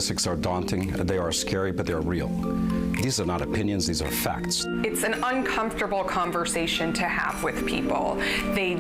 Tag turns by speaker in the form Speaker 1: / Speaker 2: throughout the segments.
Speaker 1: statistics are daunting, they are scary, but they're real. These are not opinions, these are facts.
Speaker 2: It's an uncomfortable conversation to have with people. They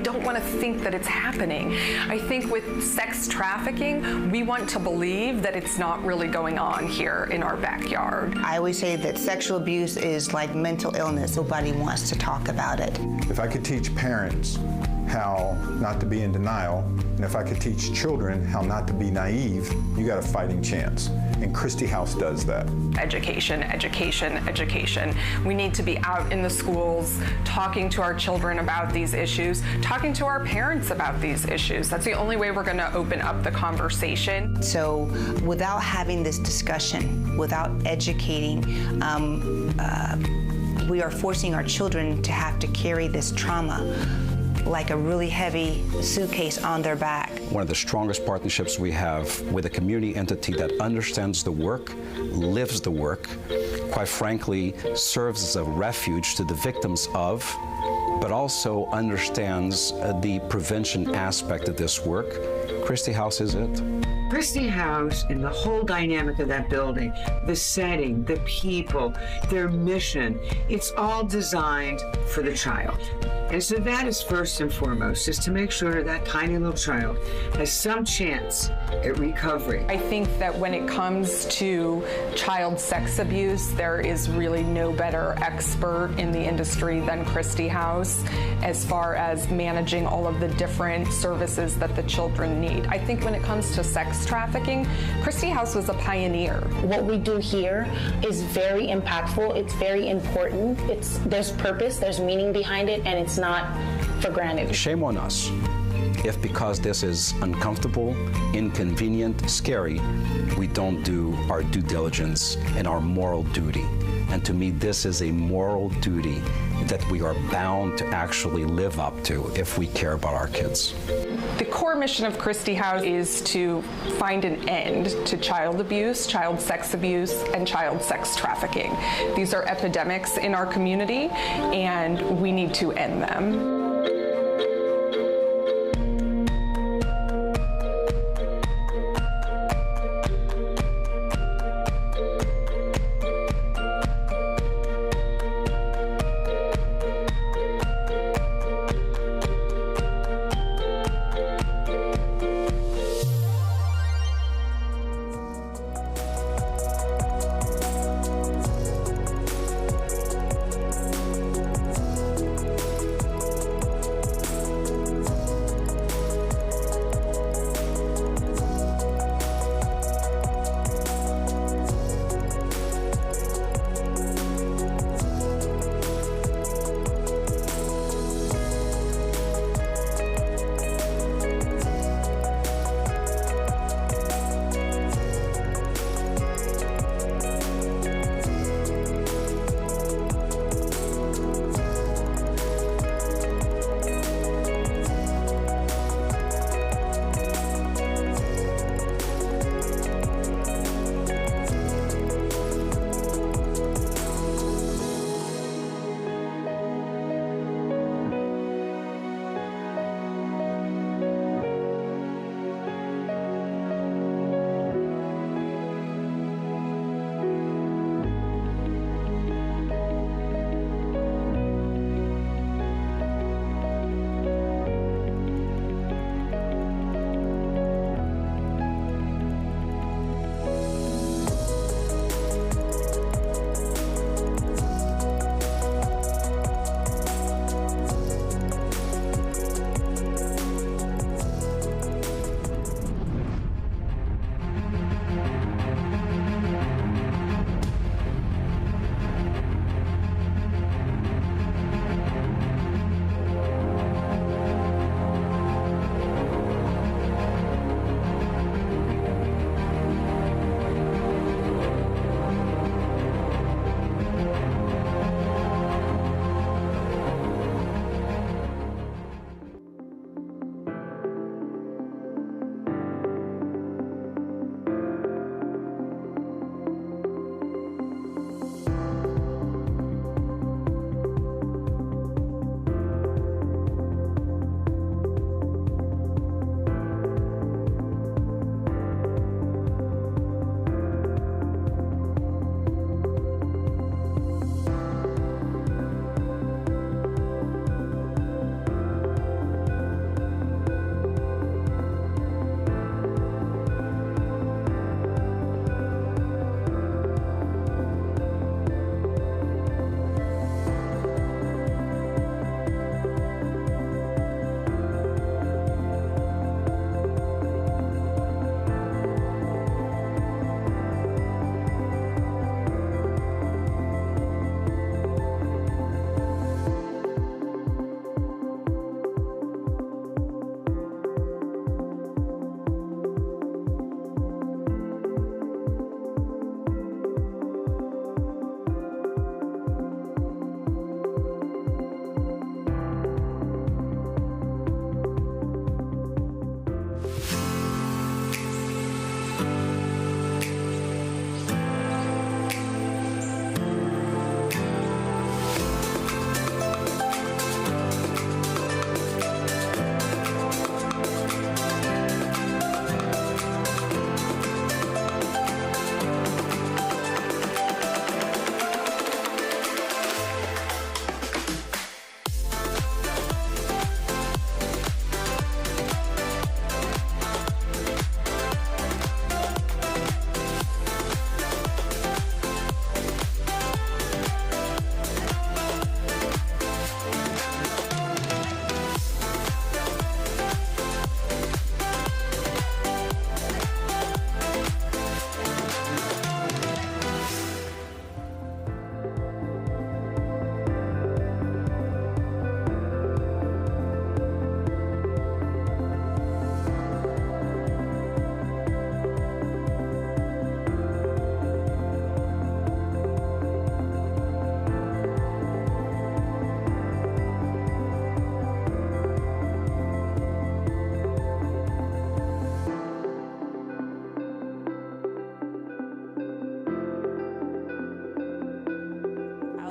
Speaker 2: don't want to think that it's happening. I think with sex trafficking, we want to believe that it's not really going on here in our backyard.
Speaker 3: I always say that sexual abuse is like mental illness. Nobody wants to talk about it.
Speaker 4: If I could teach parents how not to be in denial, and if I could teach children how not to be naive, you got a fighting chance. And Kristi House does that.
Speaker 2: Education, education, education. We need to be out in the schools talking to our children about these issues, talking to our parents about these issues. That's the only way we're going to open up the conversation.
Speaker 3: So without having this discussion, without educating, we are forcing our children to have to carry this trauma like a really heavy suitcase on their back.
Speaker 1: One of the strongest partnerships we have with a community entity that understands the work, lives the work, quite frankly, serves as a refuge to the victims of, but also understands the prevention aspect of this work. Kristi House is it.
Speaker 5: Kristi House and the whole dynamic of that building, the setting, the people, their mission, it's all designed for the child. And so that is first and foremost, is to make sure that tiny little child has some chance at recovery.
Speaker 2: I think that when it comes to child sex abuse, there is really no better expert in the industry than Kristi House as far as managing all of the different services that the children need. I think when it comes to sex trafficking, Kristi House was a pioneer.
Speaker 6: What we do here is very impactful. It's very important. There's purpose, there's meaning behind it, and it's not for granted.
Speaker 1: Shame on us if, because this is uncomfortable, inconvenient, scary, we don't do our due diligence and our moral duty. And to me, this is a moral duty that we are bound to actually live up to if we care about our kids.
Speaker 2: The core mission of Kristi House is to find an end to child abuse, child sex abuse, and child sex trafficking. These are epidemics in our community, and we need to end them.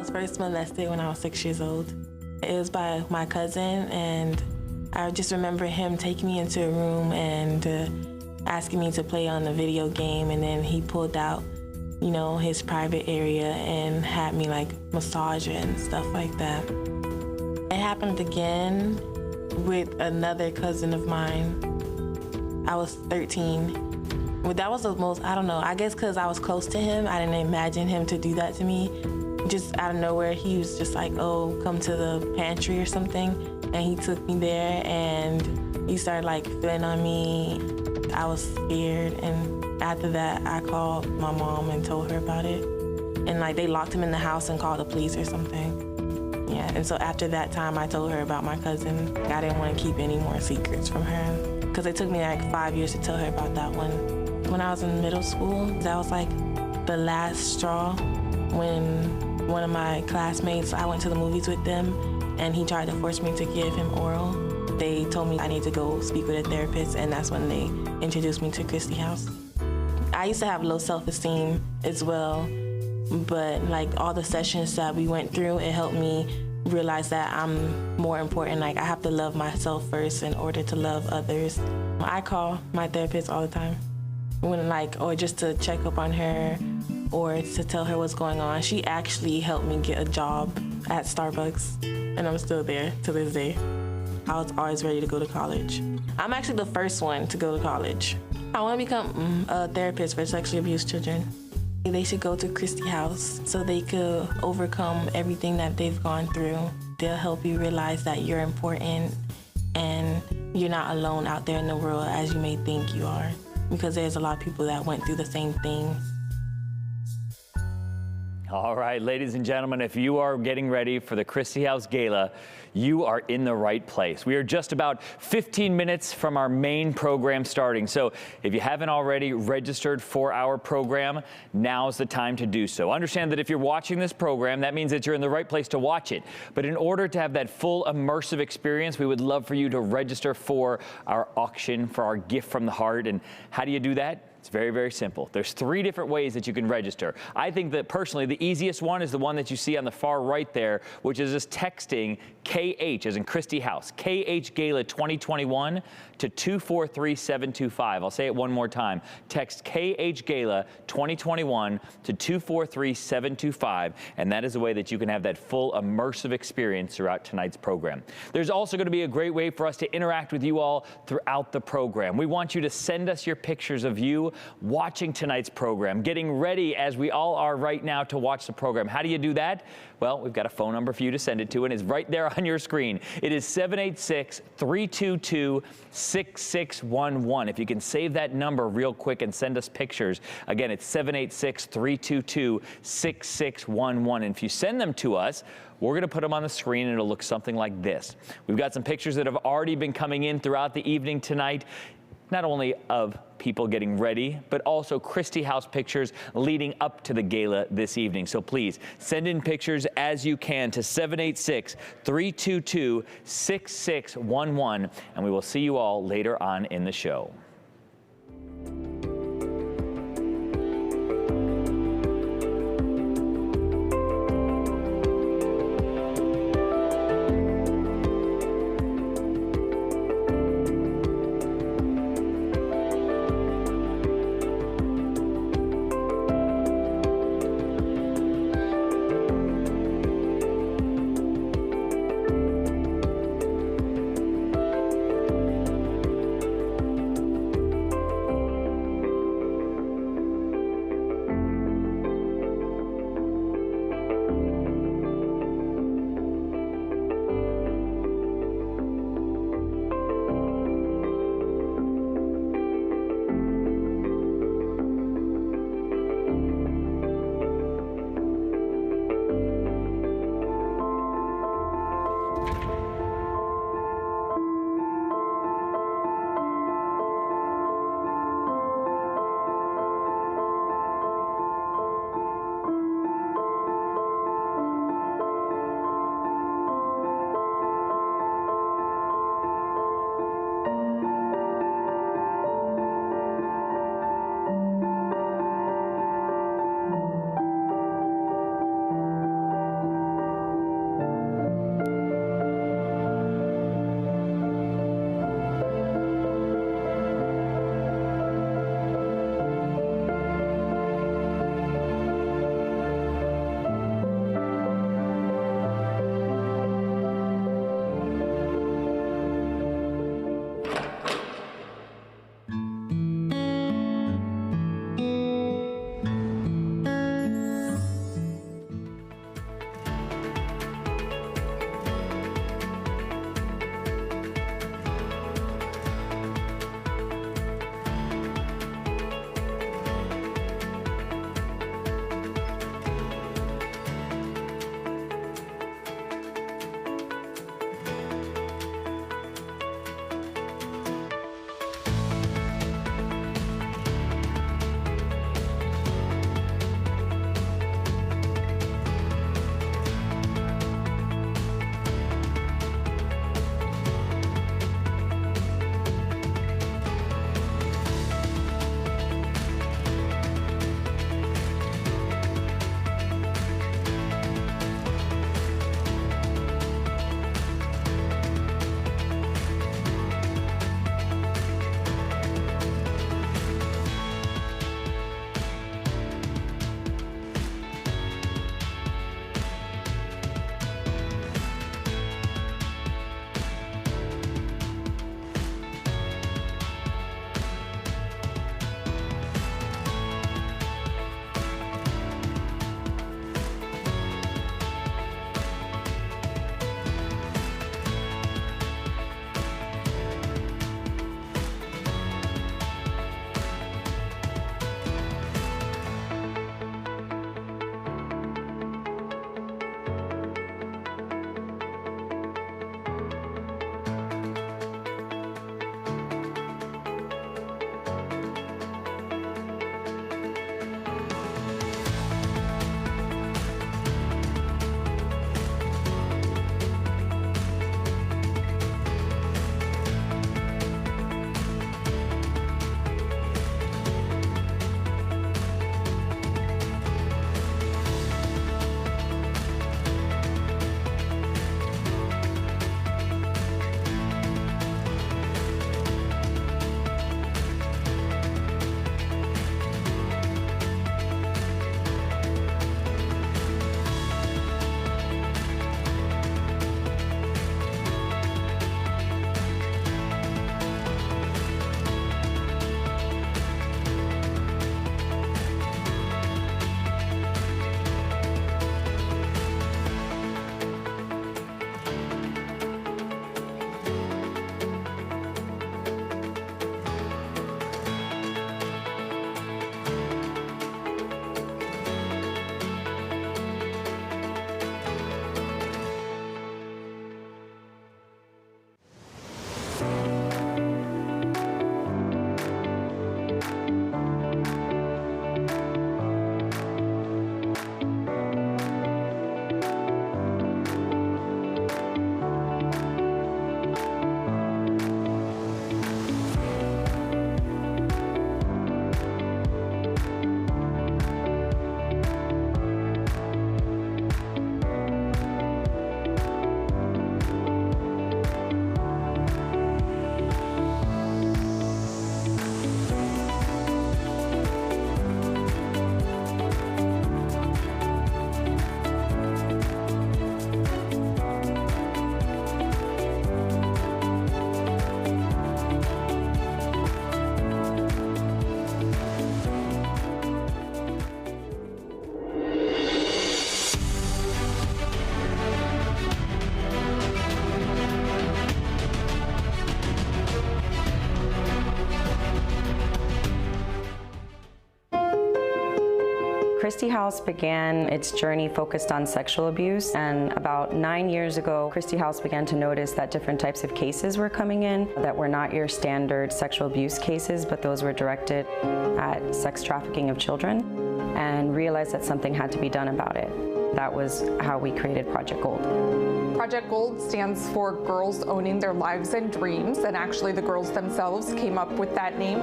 Speaker 7: was first molested when I was 6 years old. It was by my cousin, and I just remember him taking me into a room and asking me to play on the video game, and then he pulled out, you know, his private area and had me like massage it and stuff like that. It happened again with another cousin of mine. I was 13. But that was the most, I don't know, I guess because I was close to him, I didn't imagine him to do that to me. Just out of nowhere, he was just like, oh, come to the pantry or something. And he took me there and he started like feeling on me. I was scared, and after that, I called my mom and told her about it. And like they locked him in the house and called the police or something. Yeah, and so after that time, I told her about my cousin. I didn't want to keep any more secrets from her, because it took me like 5 years to tell her about that one. When I was in middle school, that was like the last straw. When one of my classmates, I went to the movies with them, and he tried to force me to give him oral. They told me I need to go speak with a therapist, and that's when they introduced me to Kristi House. I used to have low self-esteem as well, but like all the sessions that we went through, it helped me realize that I'm more important. Like I have to love myself first in order to love others. I call my therapist all the time, or just to check up on her or to tell her what's going on. She actually helped me get a job at Starbucks, and I'm still there to this day. I was always ready to go to college. I'm actually the first one to go to college. I want to become a therapist for sexually abused children. They should go to Kristi House so they could overcome everything that they've gone through. They'll help you realize that you're important and you're not alone out there in the world as you may think you are, because there's a lot of people that went through the same thing.
Speaker 8: All right, ladies and gentlemen, if you are getting ready for the Kristi House Gala, you are in the right place. We are just about 15 minutes from our main program starting. So if you haven't already registered for our program, now's the time to do so. Understand that if you're watching this program, that means that you're in the right place to watch it. But in order to have that full immersive experience, we would love for you to register for our auction, for our gift from the heart. And how do you do that? It's very, very simple. There's 3 different ways that you can register. I think that personally, the easiest one is the one that you see on the far right there, which is just texting KH, as in Kristi House, KH Gala 2021 to 243725. I'll say it one more time. Text KH Gala 2021 to 243725, and that is a way that you can have that full immersive experience throughout tonight's program. There's also going to be a great way for us to interact with you all throughout the program. We want you to send us your pictures of you watching tonight's program, getting ready as we all are right now to watch the program. How do you do that? Well, we've got a phone number for you to send it to, and it's right there on your screen. It is 786-322-6611. If you can save that number real quick and send us pictures. Again, it's 786-322-6611. And if you send them to us, we're going to put them on the screen, and it'll look something like this. We've got some pictures that have already been coming in throughout the evening tonight, not only of people getting ready, but also Kristi House pictures leading up to the gala this evening. So please send in pictures as you can to 786-322-6611, and we will see you all later on in the show.
Speaker 9: Kristi House began its journey focused on sexual abuse, and about 9 years ago, Kristi House began to notice that different types of cases were coming in that were not your standard sexual abuse cases, but those were directed at sex trafficking of children, and realized that something had to be done about it. That was how we created Project Gold.
Speaker 2: Project Gold stands for Girls Owning Their Lives and Dreams, and actually the girls themselves came up with that name.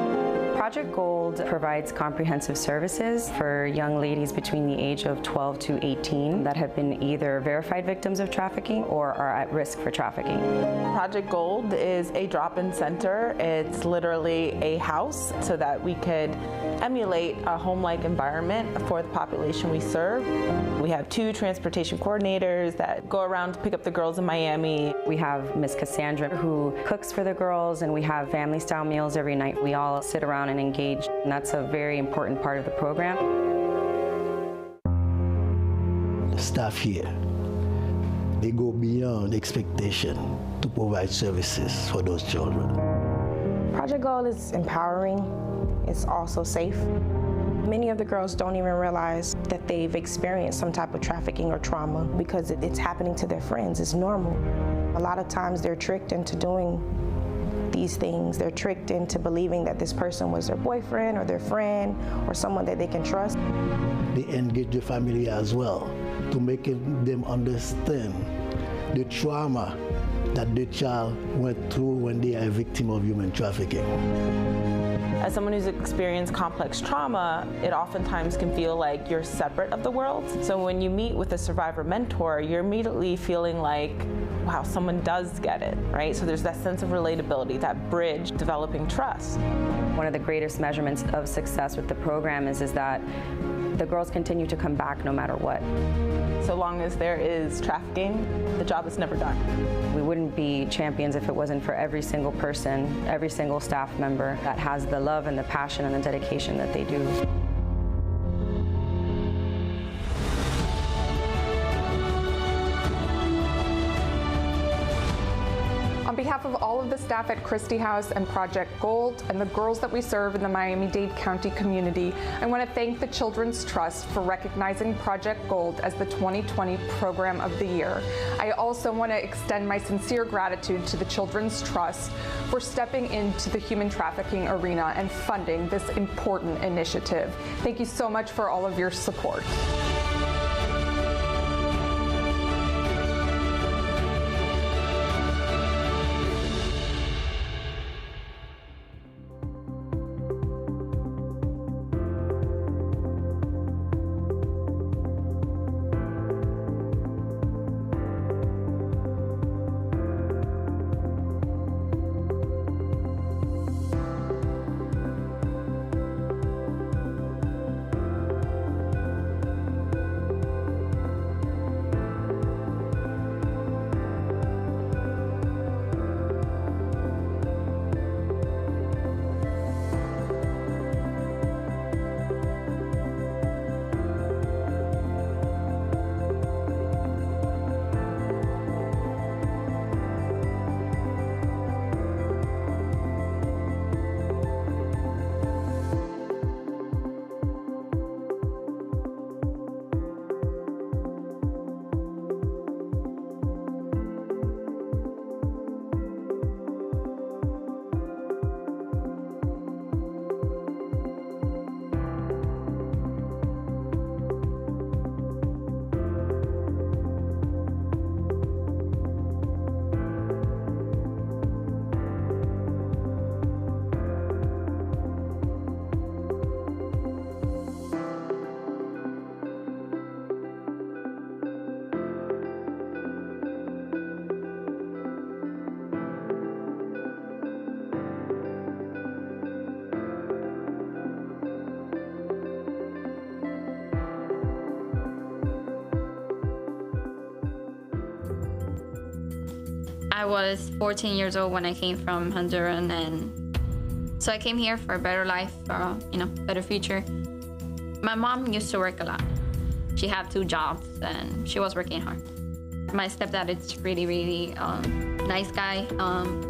Speaker 9: Project Gold provides comprehensive services for young ladies between the age of 12 to 18 that have been either verified victims of trafficking or are at risk for trafficking.
Speaker 10: Project Gold is a drop-in center. It's literally a house so that we could emulate a home-like environment for the population we serve. We have 2 transportation coordinators that go around to pick up the girls in Miami.
Speaker 9: We have Miss Cassandra who cooks for the girls, and we have family-style meals every night. We all sit around and engage, and that's a very important part of the program.
Speaker 11: The staff here, they go beyond expectation to provide services for those children.
Speaker 12: Project Gold is empowering. It's also safe. Many of the girls don't even realize that they've experienced some type of trafficking or trauma because it's happening to their friends. It's normal. A lot of times they're tricked into doing these things. They're tricked into believing that this person was their boyfriend or their friend or someone that they can trust.
Speaker 11: They engage the family as well to make them understand the trauma that the child went through when they are a victim of human trafficking.
Speaker 10: As someone who's experienced complex trauma, it oftentimes can feel like you're separate of the world. So when you meet with a survivor mentor, you're immediately feeling like, wow, someone does get it, right? So there's that sense of relatability, that bridge, developing trust.
Speaker 9: One of the greatest measurements of success with the program is that the girls continue to come back no matter what.
Speaker 10: So long as there is trafficking, the job is never done.
Speaker 9: We wouldn't be champions if it wasn't for every single person, every single staff member that has the love and the passion and the dedication that they do.
Speaker 2: On behalf of all of the staff at Kristi House and Project Gold and the girls that we serve in the Miami-Dade County community, I want to thank the Children's Trust for recognizing Project Gold as the 2020 Program of the Year. I also want to extend my sincere gratitude to the Children's Trust for stepping into the human trafficking arena and funding this important initiative. Thank you so much for all of your support.
Speaker 13: I was 14 years old when I came from Honduras, and so I came here for a better life, for better future. My mom used to work a lot. She had 2 jobs, and she was working hard. My stepdad is really nice guy.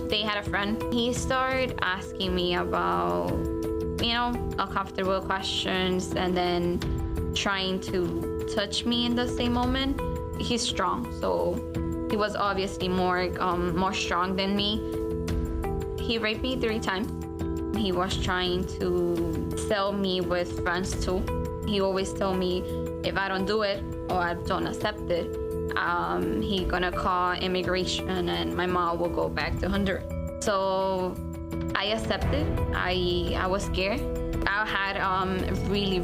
Speaker 13: They had a friend. He started asking me about, uncomfortable questions, and then trying to touch me in the same moment. He's strong, so he was obviously more strong than me. He raped me 3 times. He was trying to sell me with friends too. He always told me if I don't do it or I don't accept it, he gonna call immigration and my mom will go back to Honduras. So I accepted. I was scared. I had really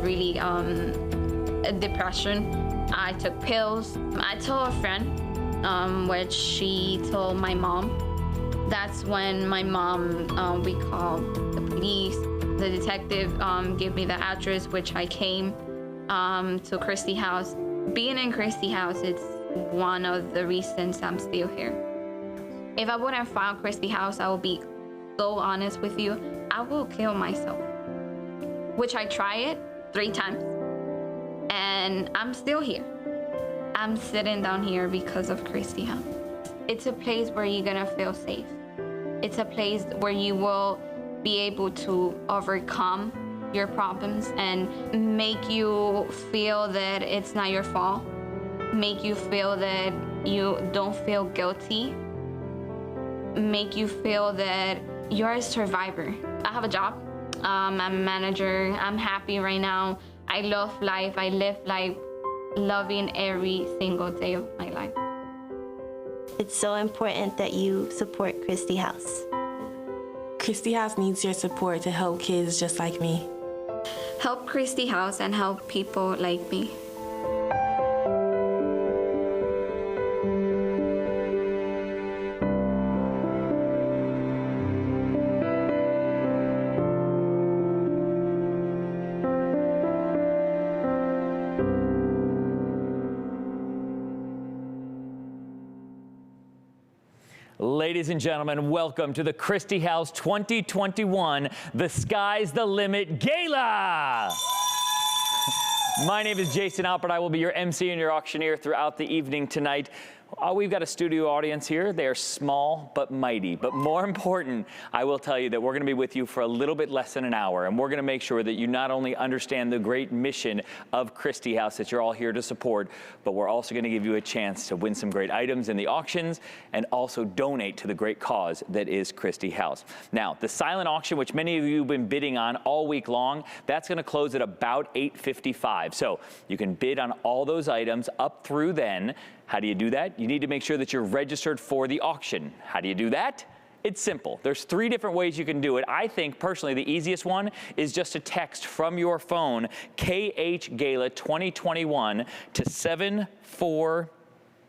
Speaker 13: depression. I took pills. I told a friend, which she told my mom. That's when my mom, we called the police. The detective gave me the address, which I came to Kristi house. Being in Kristi house, it's one of the reasons I'm still here. If I wouldn't found Kristi house, I will be so honest with you, I will kill myself. Which I tried it 3 times, and I'm still here. I'm sitting down here because of Kristi house. It's a place where you're gonna feel safe. It's a place where you will be able to overcome your problems and make you feel that it's not your fault. Make you feel that you don't feel guilty. Make you feel that you're a survivor. I have a job. I'm a manager. I'm happy right now. I love life. I live life loving every single day of my life.
Speaker 14: It's so important that you support Kristi House.
Speaker 7: Kristi House needs your support to help kids just like me.
Speaker 13: Help Kristi House and help people like me.
Speaker 8: Ladies and gentlemen, welcome to the Kristi House 2021 The Sky's the Limit Gala. My name is Jason Alpert. I will be your MC and your auctioneer throughout the evening tonight. We've got a studio audience here. They are small but mighty. But more important, I will tell you that we're going to be with you for a little bit less than an hour. And we're going to make sure that you not only understand the great mission of Kristi House that you're all here to support, but we're also going to give you a chance to win some great items in the auctions and also donate to the great cause that is Kristi House. Now, the silent auction, which many of you have been bidding on all week long, that's going to close at about 8:55. So you can bid on all those items up through then. How do you do that? You need to make sure that you're registered for the auction. How do you do that? It's simple. There's 3 different ways you can do it. I think personally the easiest one is just to text from your phone KH Gala 2021 to 74.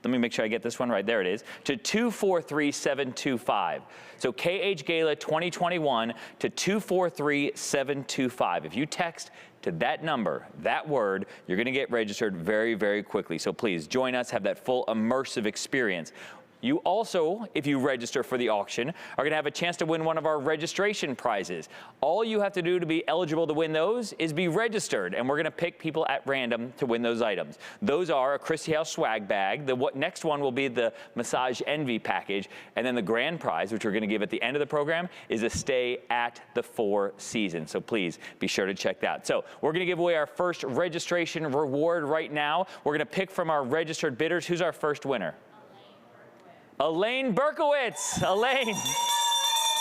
Speaker 8: Let me make sure I get this one right. There it is. To 243725. So KH Gala 2021 to 243725. If you text to that number, that word, you're going to get registered very, very quickly. So please join us, have that full immersive experience. You also, if you register for the auction, are going to have a chance to win one of our registration prizes. All you have to do to be eligible to win those is be registered, and we're going to pick people at random to win those items. Those are a Kristi House swag bag. The next one will be the Massage Envy package, and then the grand prize, which we're going to give at the end of the program, is a stay at the Four Seasons. So please be sure to check that. So we're going to give away our first registration reward right now. We're going to pick from our registered bidders. Who's our first winner? Elaine Berkowitz. Elaine,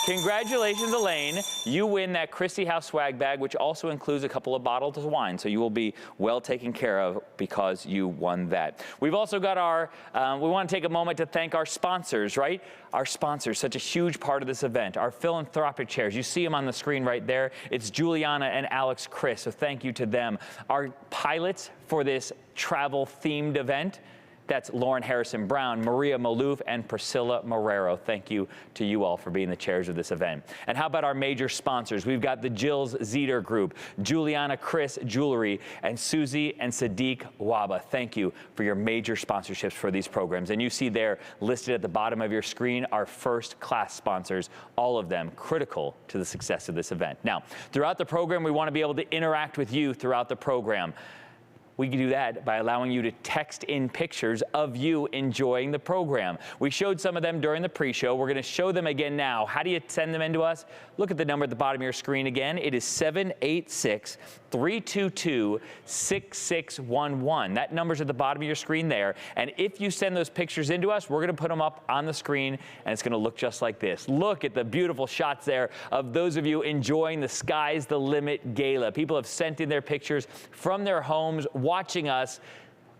Speaker 8: congratulations, Elaine. You win that Kristi House swag bag, which also includes a couple of bottles of wine. So you will be well taken care of because you won that. We've also got our, we want to take a moment to thank our sponsors, right? Our sponsors, such a huge part of this event. Our philanthropic chairs, you see them on the screen right there. It's Juliana and Alex Chris, so thank you to them. Our pilots for this travel-themed event, that's Lauren Harrison Brown, Maria Malouf, and Priscilla Marrero. Thank you to you all for being the chairs of this event. And how about our major sponsors? We've got the Jill's Zeter Group, Juliana Chris Jewelry, and Susie and Sadiq Waba. Thank you for your major sponsorships for these programs. And you see there listed at the bottom of your screen our first class sponsors, all of them critical to the success of this event. Now, throughout the program, we want to be able to interact with you throughout the program. We can do that by allowing you to text in pictures of you enjoying the program. We showed some of them during the pre-show. We're going to show them again now. How do you send them in to us? Look at the number at the bottom of your screen again. It is 786-322-6611. That number's at the bottom of your screen there. And if you send those pictures into us, we're going to put them up on the screen, and it's going to look just like this. Look at the beautiful shots there of those of you enjoying the Sky's the Limit Gala. People have sent in their pictures from their homes watching us.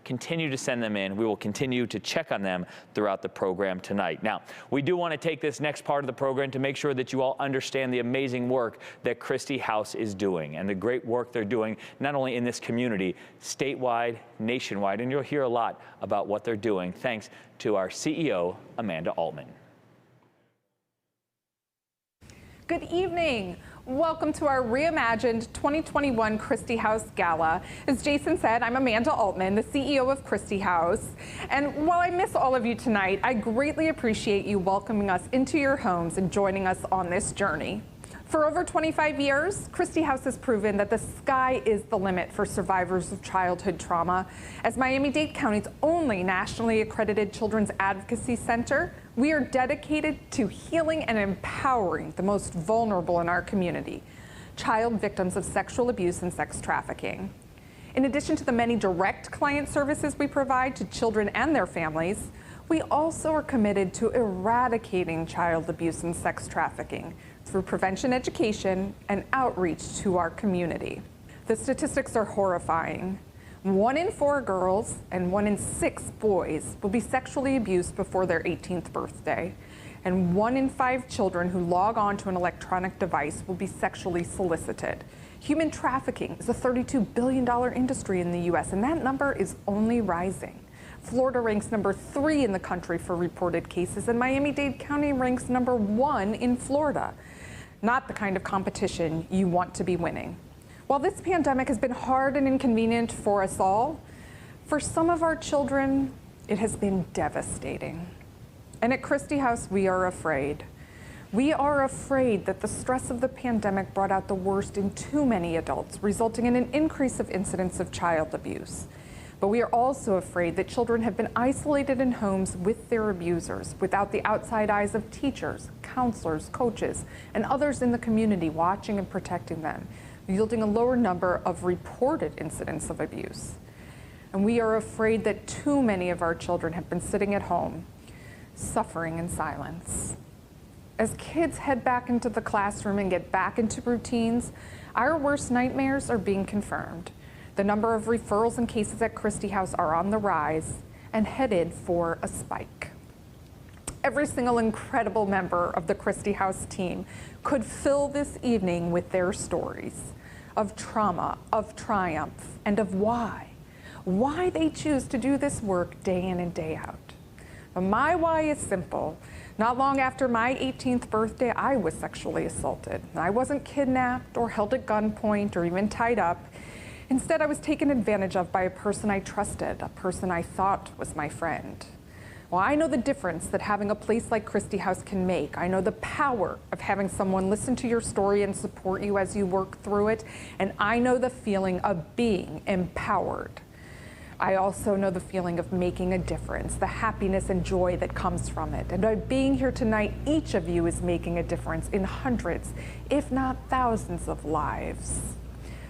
Speaker 8: Continue to send them in. We will continue to check on them throughout the program tonight. Now, we do want to take this next part of the program to make sure that you all understand the amazing work that Kristi House is doing and the great work they're doing not only in this community, statewide, nationwide, and you'll hear a lot about what they're doing thanks to our CEO, Amanda Altman.
Speaker 2: Good evening. Welcome to our reimagined 2021 Kristi House Gala. As Jason said, I'm Amanda Altman, the CEO of Kristi House. And while I miss all of you tonight, I greatly appreciate you welcoming us into your homes and joining us on this journey. For over 25 years, Kristi House has proven that the sky is the limit for survivors of childhood trauma. As Miami-Dade County's only nationally accredited children's advocacy center, we are dedicated to healing and empowering the most vulnerable in our community, child victims of sexual abuse and sex trafficking. In addition to the many direct client services we provide to children and their families, we also are committed to eradicating child abuse and sex trafficking through prevention education and outreach to our community. The statistics are horrifying. 1 in 4 girls and 1 in 6 boys will be sexually abused before their 18th birthday. And 1 in 5 children who log on to an electronic device will be sexually solicited. Human trafficking is a $32 billion industry in the U.S., and that number is only rising. Florida ranks number 3 in the country for reported cases, and Miami-Dade County ranks number 1 in Florida. Not the kind of competition you want to be winning. While this pandemic has been hard and inconvenient for us all, for some of our children, it has been devastating. And at Kristi House, we are afraid. We are afraid that the stress of the pandemic brought out the worst in too many adults, resulting in an increase of incidents of child abuse. But we are also afraid that children have been isolated in homes with their abusers, without the outside eyes of teachers, counselors, coaches, and others in the community watching and protecting them, yielding a lower number of reported incidents of abuse. And we are afraid that too many of our children have been sitting at home, suffering in silence. As kids head back into the classroom and get back into routines, our worst nightmares are being confirmed. The number of referrals and cases at Kristi House are on the rise and headed for a spike. Every single incredible member of the Kristi House team could fill this evening with their stories of trauma, of triumph, and of why they choose to do this work day in and day out. But my why is simple. Not long after my 18th birthday, I was sexually assaulted. I wasn't kidnapped or held at gunpoint or even tied up. Instead, I was taken advantage of by a person I trusted, a person I thought was my friend. Well, I know the difference that having a place like Kristi House can make. I know the power of having someone listen to your story and support you as you work through it. And I know the feeling of being empowered. I also know the feeling of making a difference, the happiness and joy that comes from it. And by being here tonight, each of you is making a difference in hundreds, if not thousands of lives.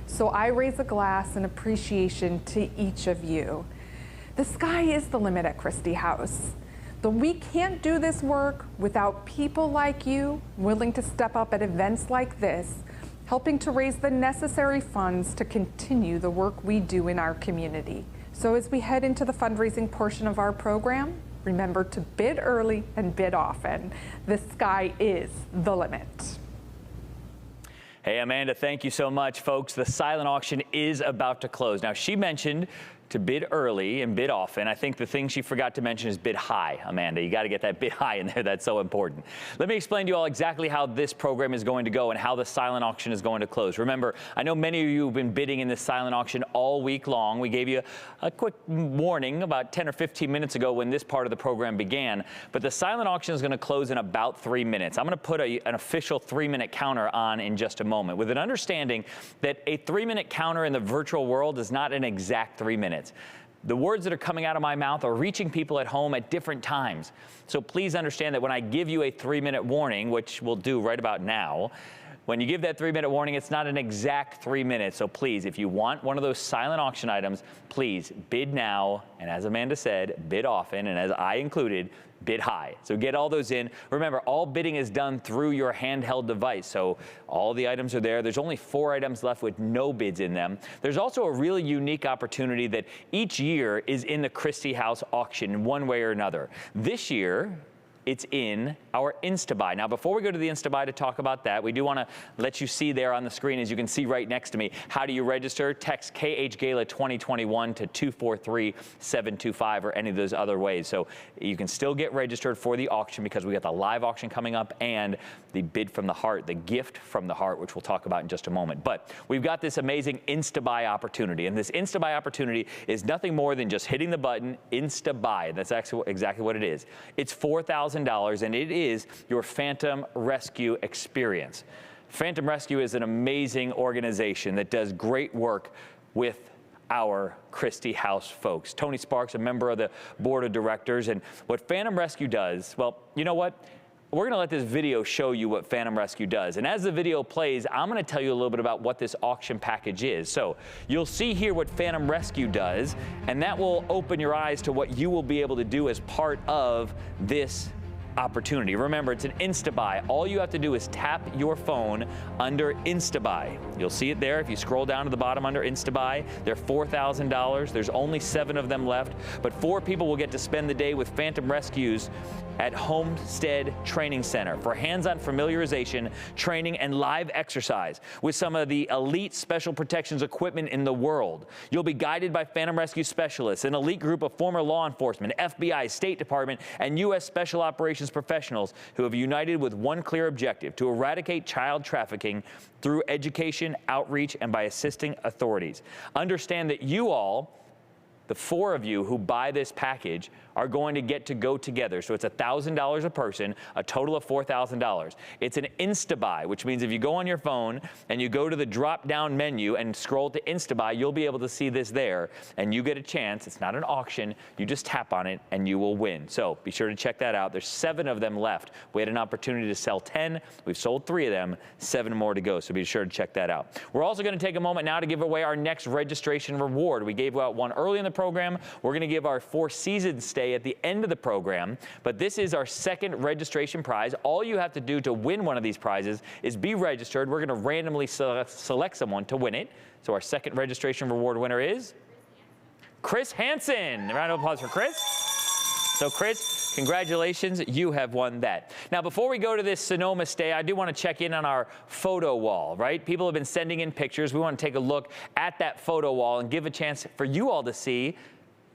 Speaker 2: So I raise a glass in appreciation to each of you. The sky is the limit at Kristi House. But we can't do this work without people like you willing to step up at events like this, helping to raise the necessary funds to continue the work we do in our community. So as we head into the fundraising portion of our program, remember to bid early and bid often. The sky is the limit.
Speaker 8: Hey, Amanda, thank you so much, folks. The silent auction is about to close. Now, she mentioned to bid early and bid often. I think the thing she forgot to mention is bid high, Amanda. You got to get that bid high in there. That's so important. Let me explain to you all exactly how this program is going to go and how the silent auction is going to close. Remember, I know many of you have been bidding in this silent auction all week long. We gave you a quick warning about 10 or 15 minutes ago when this part of the program began, but the silent auction is going to close in about 3 minutes. I'm going to put an official 3-minute counter on in just a moment, with an understanding that a 3-minute counter in the virtual world is not an exact 3 minutes. The words that are coming out of my mouth are reaching people at home at different times. So please understand that when I give you a 3-minute warning, which we'll do right about now, when you give that 3-minute warning, it's not an exact 3 minutes. So please, if you want one of those silent auction items, please bid now. And as Amanda said, bid often. And as I included, bid high. So get all those in. Remember, all bidding is done through your handheld device. So all the items are there. There's only 4 items left with no bids in them. There's also a really unique opportunity that each year is in the Kristi House auction in one way or another. This year, it's in our Instabuy. Now, before we go to the Instabuy to talk about that, we do want to let you see there on the screen, as you can see right next to me, how do you register? Text KHGala 2021 to 243-725 or any of those other ways. So you can still get registered for the auction because we got the live auction coming up and the bid from the heart, the gift from the heart, which we'll talk about in just a moment. But we've got this amazing Instabuy opportunity, and this Instabuy opportunity is nothing more than just hitting the button, Instabuy. That's actually exactly what it is. It's $4,000, and it is your Phantom Rescue experience. Phantom Rescue is an amazing organization that does great work with our Kristi House folks. Tony Sparks, a member of the board of directors, and what Phantom Rescue does, well, you know what? We're going to let this video show you what Phantom Rescue does. And as the video plays, I'm going to tell you a little bit about what this auction package is. So you'll see here what Phantom Rescue does, and that will open your eyes to what you will be able to do as part of this opportunity. Remember, it's an Instabuy. All you have to do is tap your phone under Instabuy. You'll see it there if you scroll down to the bottom under Instabuy. They're $4,000. There's only 7 of them left, but 4 people will get to spend the day with Phantom Rescues at Homestead Training Center for hands-on familiarization, training, and live exercise with some of the elite special protections equipment in the world. You'll be guided by Phantom Rescue specialists, an elite group of former law enforcement, FBI, State Department, and U.S. Special Operations professionals who have united with one clear objective: to eradicate child trafficking through education, outreach, and by assisting authorities. Understand that you all, the 4 of you who buy this package, are going to get to go together. So it's $1,000 a person, a total of $4,000. It's an Instabuy, which means if you go on your phone and you go to the drop-down menu and scroll to Instabuy, you'll be able to see this there, and you get a chance. It's not an auction. You just tap on it, and you will win. So be sure to check that out. There's 7 of them left. We had an opportunity to sell 10. We've sold 3 of them, 7 more to go, so be sure to check that out. We're also going to take a moment now to give away our next registration reward. We gave out one early in the program. We're going to give our 4-season stay at the end of the program, but this is our second registration prize. All you have to do to win one of these prizes is be registered. We're going to randomly select someone to win it. So our second registration reward winner is Chris Hansen. A round of applause for Chris. So Chris, congratulations, you have won that. Now, before we go to this Sonoma stay, I do want to check in on our photo wall, right? People have been sending in pictures. We want to take a look at that photo wall and give a chance for you all to see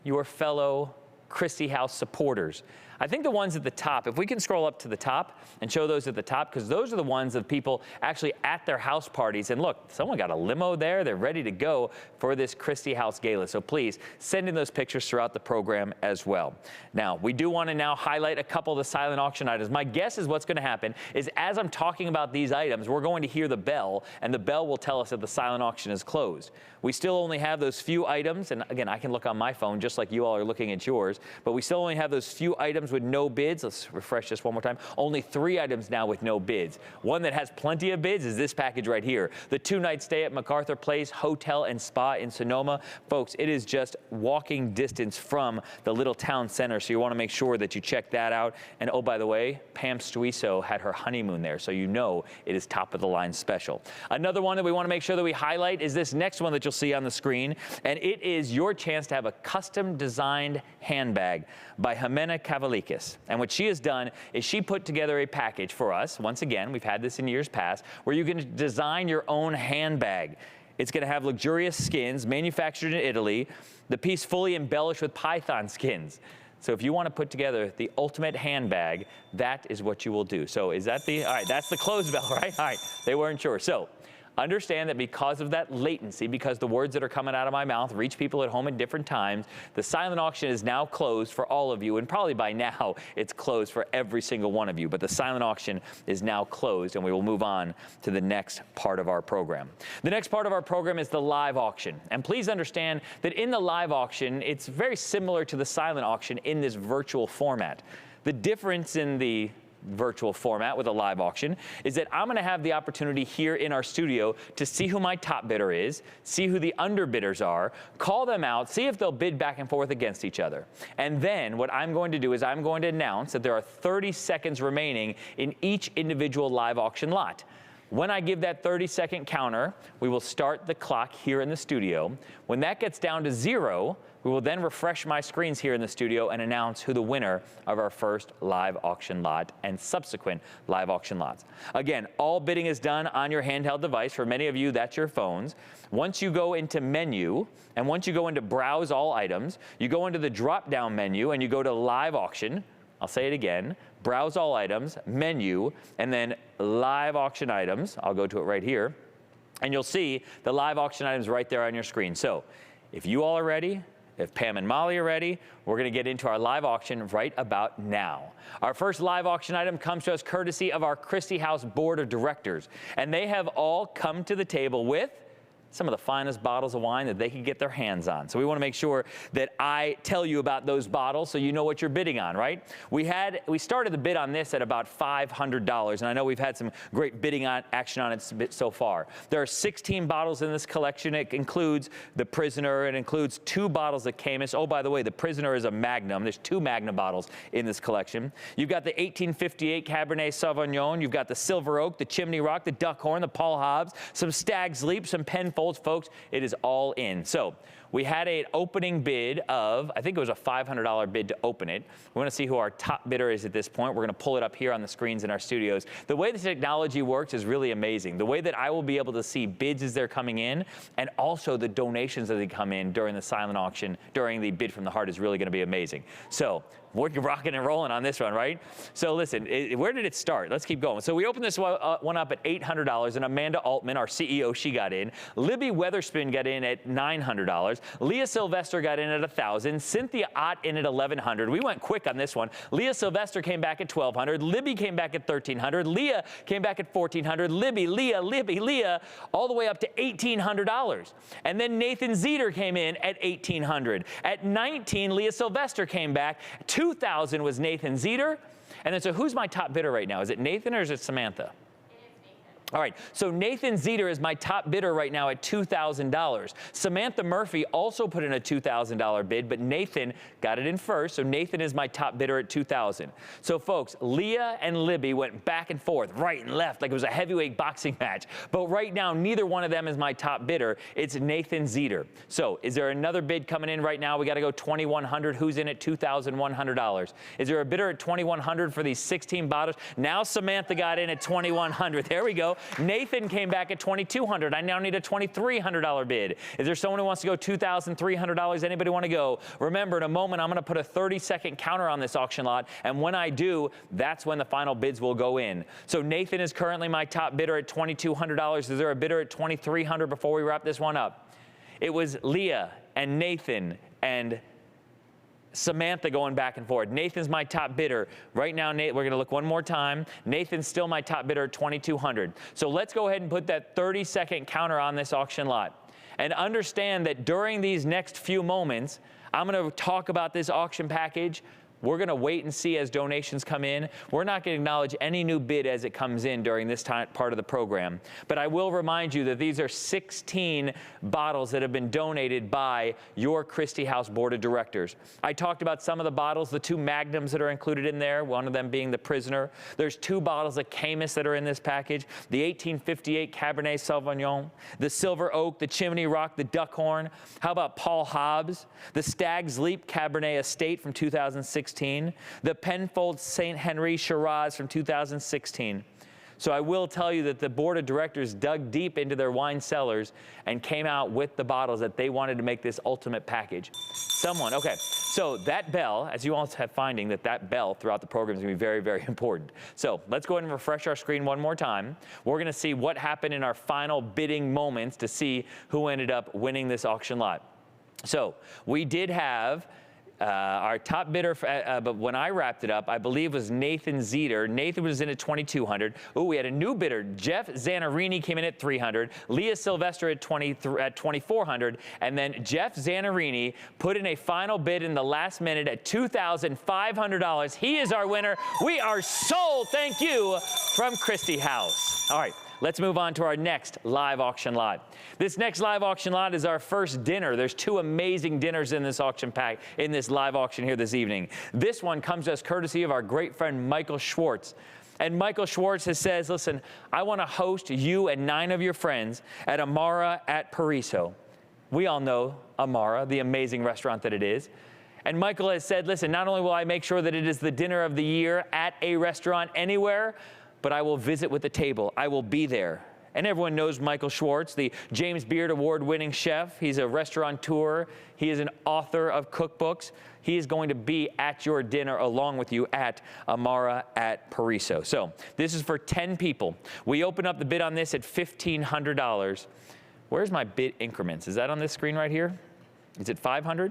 Speaker 8: your fellow Kristi House supporters. I think the ones at the top, if we can scroll up to the top and show those at the top, because those are the ones of people actually at their house parties. And look, someone got a limo there. They're ready to go for this Kristi House Gala. So please send in those pictures throughout the program as well. Now, we do want to now highlight a couple of the silent auction items. My guess is what's going to happen is as I'm talking about these items, we're going to hear the bell, and the bell will tell us that the silent auction is closed. We still only have those few items, and again, I can look on my phone just like you all are looking at yours, but we still only have those few items with no bids. Let's refresh this one more time. Only 3 items now with no bids. One that has plenty of bids is this package right here. The 2-night stay at MacArthur Place Hotel and Spa in Sonoma. Folks, it is just walking distance from the little town center, so you want to make sure that you check that out. And oh, by the way, Pam Stuiso had her honeymoon there, so you know it is top of the line special. Another one that we want to make sure that we highlight is this next one that you'll see on the screen, and it is your chance to have a custom designed handbag by Jimena Cavalikis. And what she has done is she put together a package for us. Once again, we've had this in years past, where you can design your own handbag. It's going to have luxurious skins manufactured in Italy, the piece fully embellished with python skins. So if you want to put together the ultimate handbag, that is what you will do. So is that all right, that's the close bell, right? All right, they weren't sure. So understand that because of that latency, because the words that are coming out of my mouth reach people at home at different times, the silent auction is now closed for all of you, and probably by now it's closed for every single one of you, but the silent auction is now closed, and we will move on to the next part of our program. The next part of our program is the live auction, and please understand that in the live auction, it's very similar to the silent auction in this virtual format. The difference in the virtual format with a live auction is that I'm going to have the opportunity here in our studio to see who my top bidder is, see who the underbidders are, call them out, see if they'll bid back and forth against each other. And then what I'm going to do is I'm going to announce that there are 30 seconds remaining in each individual live auction lot. When I give that 30-second counter, we will start the clock here in the studio. When that gets down to 0, we will then refresh my screens here in the studio and announce who the winner of our first live auction lot and subsequent live auction lots. Again, all bidding is done on your handheld device. For many of you, that's your phones. Once you go into menu, and once you go into browse all items, you go into the drop-down menu and you go to live auction. I'll say it again, browse all items, menu, and then live auction items. I'll go to it right here. And you'll see the live auction items right there on your screen. So if you all are ready, if Pam and Molly are ready, we're going to get into our live auction right about now. Our first live auction item comes to us courtesy of our Kristi House Board of Directors. And they have all come to the table with some of the finest bottles of wine that they can get their hands on. So we want to make sure that I tell you about those bottles so you know what you're bidding on, right? We started the bid on this at about $500, and I know we've had some great bidding action on it so far. There are 16 bottles in this collection. It includes the Prisoner. It includes 2 bottles of Camus. Oh, by the way, the Prisoner is a Magnum. There's 2 Magnum bottles in this collection. You've got the 1858 Cabernet Sauvignon. You've got the Silver Oak, the Chimney Rock, the Duckhorn, the Paul Hobbs, some Stag's Leap, some Penfolds. Folks, it is all in. So we had an opening bid of, I think it was a $500 bid to open it. We want to see who our top bidder is at this point. We're going to pull it up here on the screens in our studios. The way the technology works is really amazing. The way that I will be able to see bids as they're coming in, and also the donations as they come in during the silent auction, during the bid from the heart, is really going to be amazing. So we're rocking and rolling on this one, right? So listen, where did it start? Let's keep going. So we opened this one up at $800, and Amanda Altman, our CEO, she got in. Libby Weatherspoon got in at $900. Leah Sylvester got in at $1,000. Cynthia Ott in at $1,100. We went quick on this one. Leah Sylvester came back at $1,200. Libby came back at $1,300. Leah came back at $1,400. Libby, Leah, all the way up to $1,800. And then Nathan Zeter came in at $1,800. At $19, Leah Sylvester came back. $2,000 was Nathan Zeter. And then, so who's my top bidder right now? Is it Nathan or is it Samantha? All right, so Nathan Zeter is my top bidder right now at $2,000. Samantha Murphy also put in a $2,000 bid, but Nathan got it in first, so Nathan is my top bidder at $2,000. So folks, Leah and Libby went back and forth, right and left, like it was a heavyweight boxing match. But right now, neither one of them is my top bidder. It's Nathan Zeter. So is there another bid coming in right now? We got to go $2,100. Who's in at $2,100? Is there a bidder at $2,100 for these 16 bottles? Now Samantha got in at $2,100. There we go. Nathan came back at $2,200. I now need a $2,300 bid. Is there someone who wants to go $2,300? Anybody want to go? Remember, in a moment, I'm going to put a 30-second counter on this auction lot, and when I do, that's when the final bids will go in. So Nathan is currently my top bidder at $2,200. Is there a bidder at $2,300 before we wrap this one up? It was Leah and Nathan and Samantha going back and forth. Nathan's my top bidder. Right now, Nate, we're going to look one more time. Nathan's still my top bidder at $2,200. So let's go ahead and put that 30-second counter on this auction lot. And understand that during these next few moments, I'm going to talk about this auction package. We're going to wait and see as donations come in. We're not going to acknowledge any new bid as it comes in during this part of the program. But I will remind you that these are 16 bottles that have been donated by your Kristi House Board of Directors. I talked about some of the bottles, the 2 Magnums that are included in there, one of them being the Prisoner. There's 2 bottles of Camus that are in this package, the 1858 Cabernet Sauvignon, the Silver Oak, the Chimney Rock, the Duckhorn. How about Paul Hobbs, the Stag's Leap Cabernet Estate from 2016, the Penfolds St. Henry Shiraz from 2016. So I will tell you that the board of directors dug deep into their wine cellars and came out with the bottles that they wanted to make this ultimate package. Okay, so that bell, as you all have finding that bell throughout the program is going to be very, very important. So let's go ahead and refresh our screen one more time. We're going to see what happened in our final bidding moments to see who ended up winning this auction lot. So we did have our top bidder, but when I wrapped it up, I believe was Nathan Zeter. Nathan was in at $2,200. Oh, we had a new bidder. Jeff Zanarini came in at $300. Leah Sylvester at $2,400. And then Jeff Zanarini put in a final bid in the last minute at $2,500. He is our winner. We are sold. Thank you from Kristi House. All right. Let's move on to our next live auction lot. This next live auction lot is our first dinner. There's two amazing dinners in this auction pack, in this live auction here this evening. This one comes to us courtesy of our great friend Michael Schwartz. And Michael Schwartz says, listen, I want to host you and 9 of your friends at Amara at Paraiso. We all know Amara, the amazing restaurant that it is. And Michael has said, listen, not only will I make sure that it is the dinner of the year at a restaurant anywhere, but I will visit with the table. I will be there. And everyone knows Michael Schwartz, the James Beard Award-winning chef. He's a restaurateur. He is an author of cookbooks. He is going to be at your dinner along with you at Amara at Paraiso. So this is for 10 people. We open up the bid on this at $1,500. Where's my bid increments? Is that on this screen right here? Is it 500?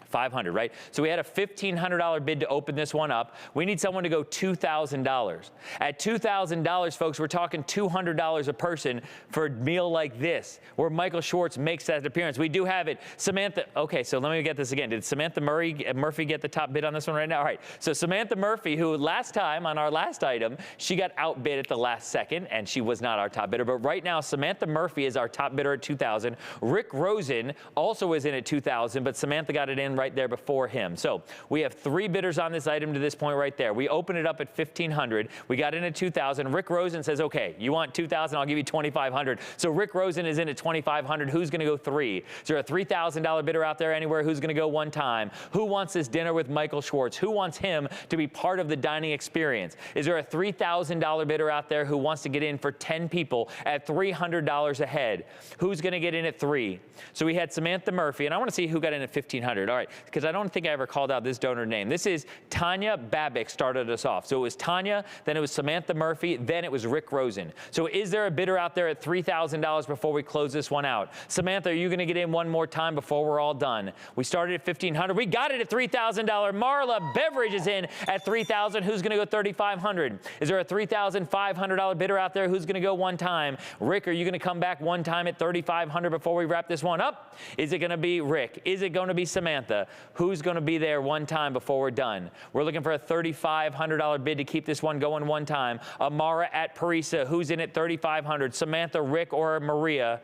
Speaker 8: 500, right? So we had a $1,500 bid to open this one up. We need someone to go $2,000. At $2,000, folks, we're talking $200 a person for a meal like this, where Michael Schwartz makes that appearance. We do have it. Samantha, okay, so let me get this again. Did Samantha Murphy get the top bid on this one right now? All right, so Samantha Murphy, who last time on our last item, she got outbid at the last second, and she was not our top bidder. But right now, Samantha Murphy is our top bidder at $2,000. Rick Rosen also is in at $2,000, but Samantha got it in right there before him. So we have 3 bidders on this item to this point right there. We open it up at $1,500. We got in at $2,000. Rick Rosen says, okay, you want $2,000, I'll give you $2,500. So Rick Rosen is in at $2,500. Who's going to go 3? Is there a $3,000 bidder out there anywhere who's going to go one time? Who wants this dinner with Michael Schwartz? Who wants him to be part of the dining experience? Is there a $3,000 bidder out there who wants to get in for 10 people at $300 a head? Who's going to get in at 3? So we had Samantha Murphy, and I want to see who got in at $1,500. All right, because I don't think I ever called out this donor name. This is Tanya Babick started us off. So it was Tanya, then it was Samantha Murphy, then it was Rick Rosen. So is there a bidder out there at $3,000 before we close this one out? Samantha, are you going to get in one more time before we're all done? We started at $1,500. We got it at $3,000. Marla Beveridge is in at $3,000. Who's going to go $3,500? Is there a $3,500 bidder out there who's going to go one time? Rick, are you going to come back one time at $3,500 before we wrap this one up? Is it going to be Rick? Is it going to be Samantha? Who's going to be there one time before we're done? We're looking for a $3,500 bid to keep this one going one time. Amara at Paraiso, who's in at $3,500? Samantha, Rick, or Maria?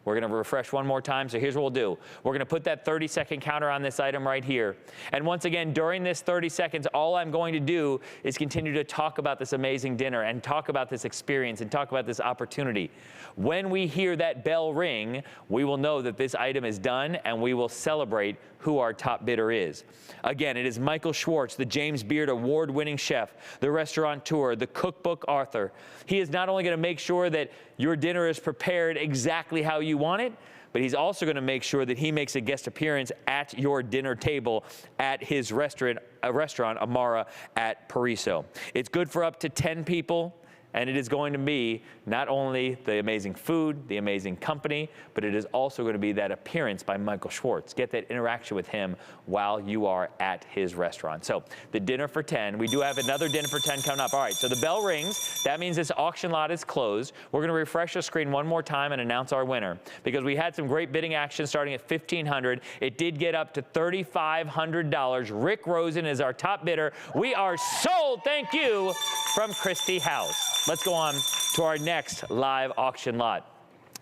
Speaker 8: We're going to refresh one more time. So here's what we'll do. We're going to put that 30-second counter on this item right here. And once again, during this 30 seconds, all I'm going to do is continue to talk about this amazing dinner and talk about this experience and talk about this opportunity. When we hear that bell ring, we will know that this item is done, and we will celebrate who our top bidder is. Again, it is Michael Schwartz, the James Beard Award-winning chef, the restaurateur, the cookbook author. He is not only going to make sure that your dinner is prepared exactly how you want it, but he's also going to make sure that he makes a guest appearance at your dinner table at his restaurant, Amara at Paraiso. It's good for up to 10 people. And it is going to be not only the amazing food, the amazing company, but it is also going to be that appearance by Michael Schwartz. Get that interaction with him while you are at his restaurant. So the dinner for 10, we do have another dinner for 10 coming up. All right, so the bell rings. That means this auction lot is closed. We're going to refresh the screen one more time and announce our winner, because we had some great bidding action starting at $1,500. It did get up to $3,500. Rick Rosen is our top bidder. We are sold. Thank you from Kristi House. Let's go on to our next live auction lot.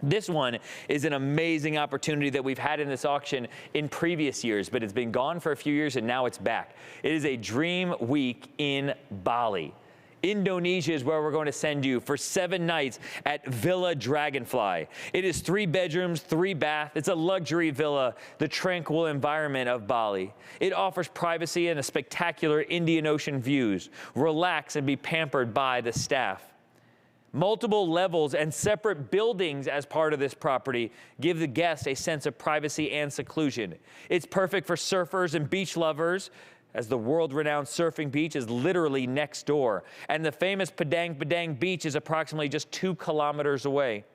Speaker 8: This one is an amazing opportunity that we've had in this auction in previous years, but it's been gone for a few years and now it's back. It is a dream week in Bali. Indonesia is where we're going to send you for 7 nights at Villa Dragonfly. It is 3 bedrooms, 3 baths. It's a luxury villa, the tranquil environment of Bali. It offers privacy and a spectacular Indian Ocean views. Relax and be pampered by the staff. Multiple levels and separate buildings as part of this property give the guest a sense of privacy and seclusion. It's perfect for surfers and beach lovers, as the world-renowned surfing beach is literally next door, and the famous Padang Padang Beach is approximately just 2 kilometers away.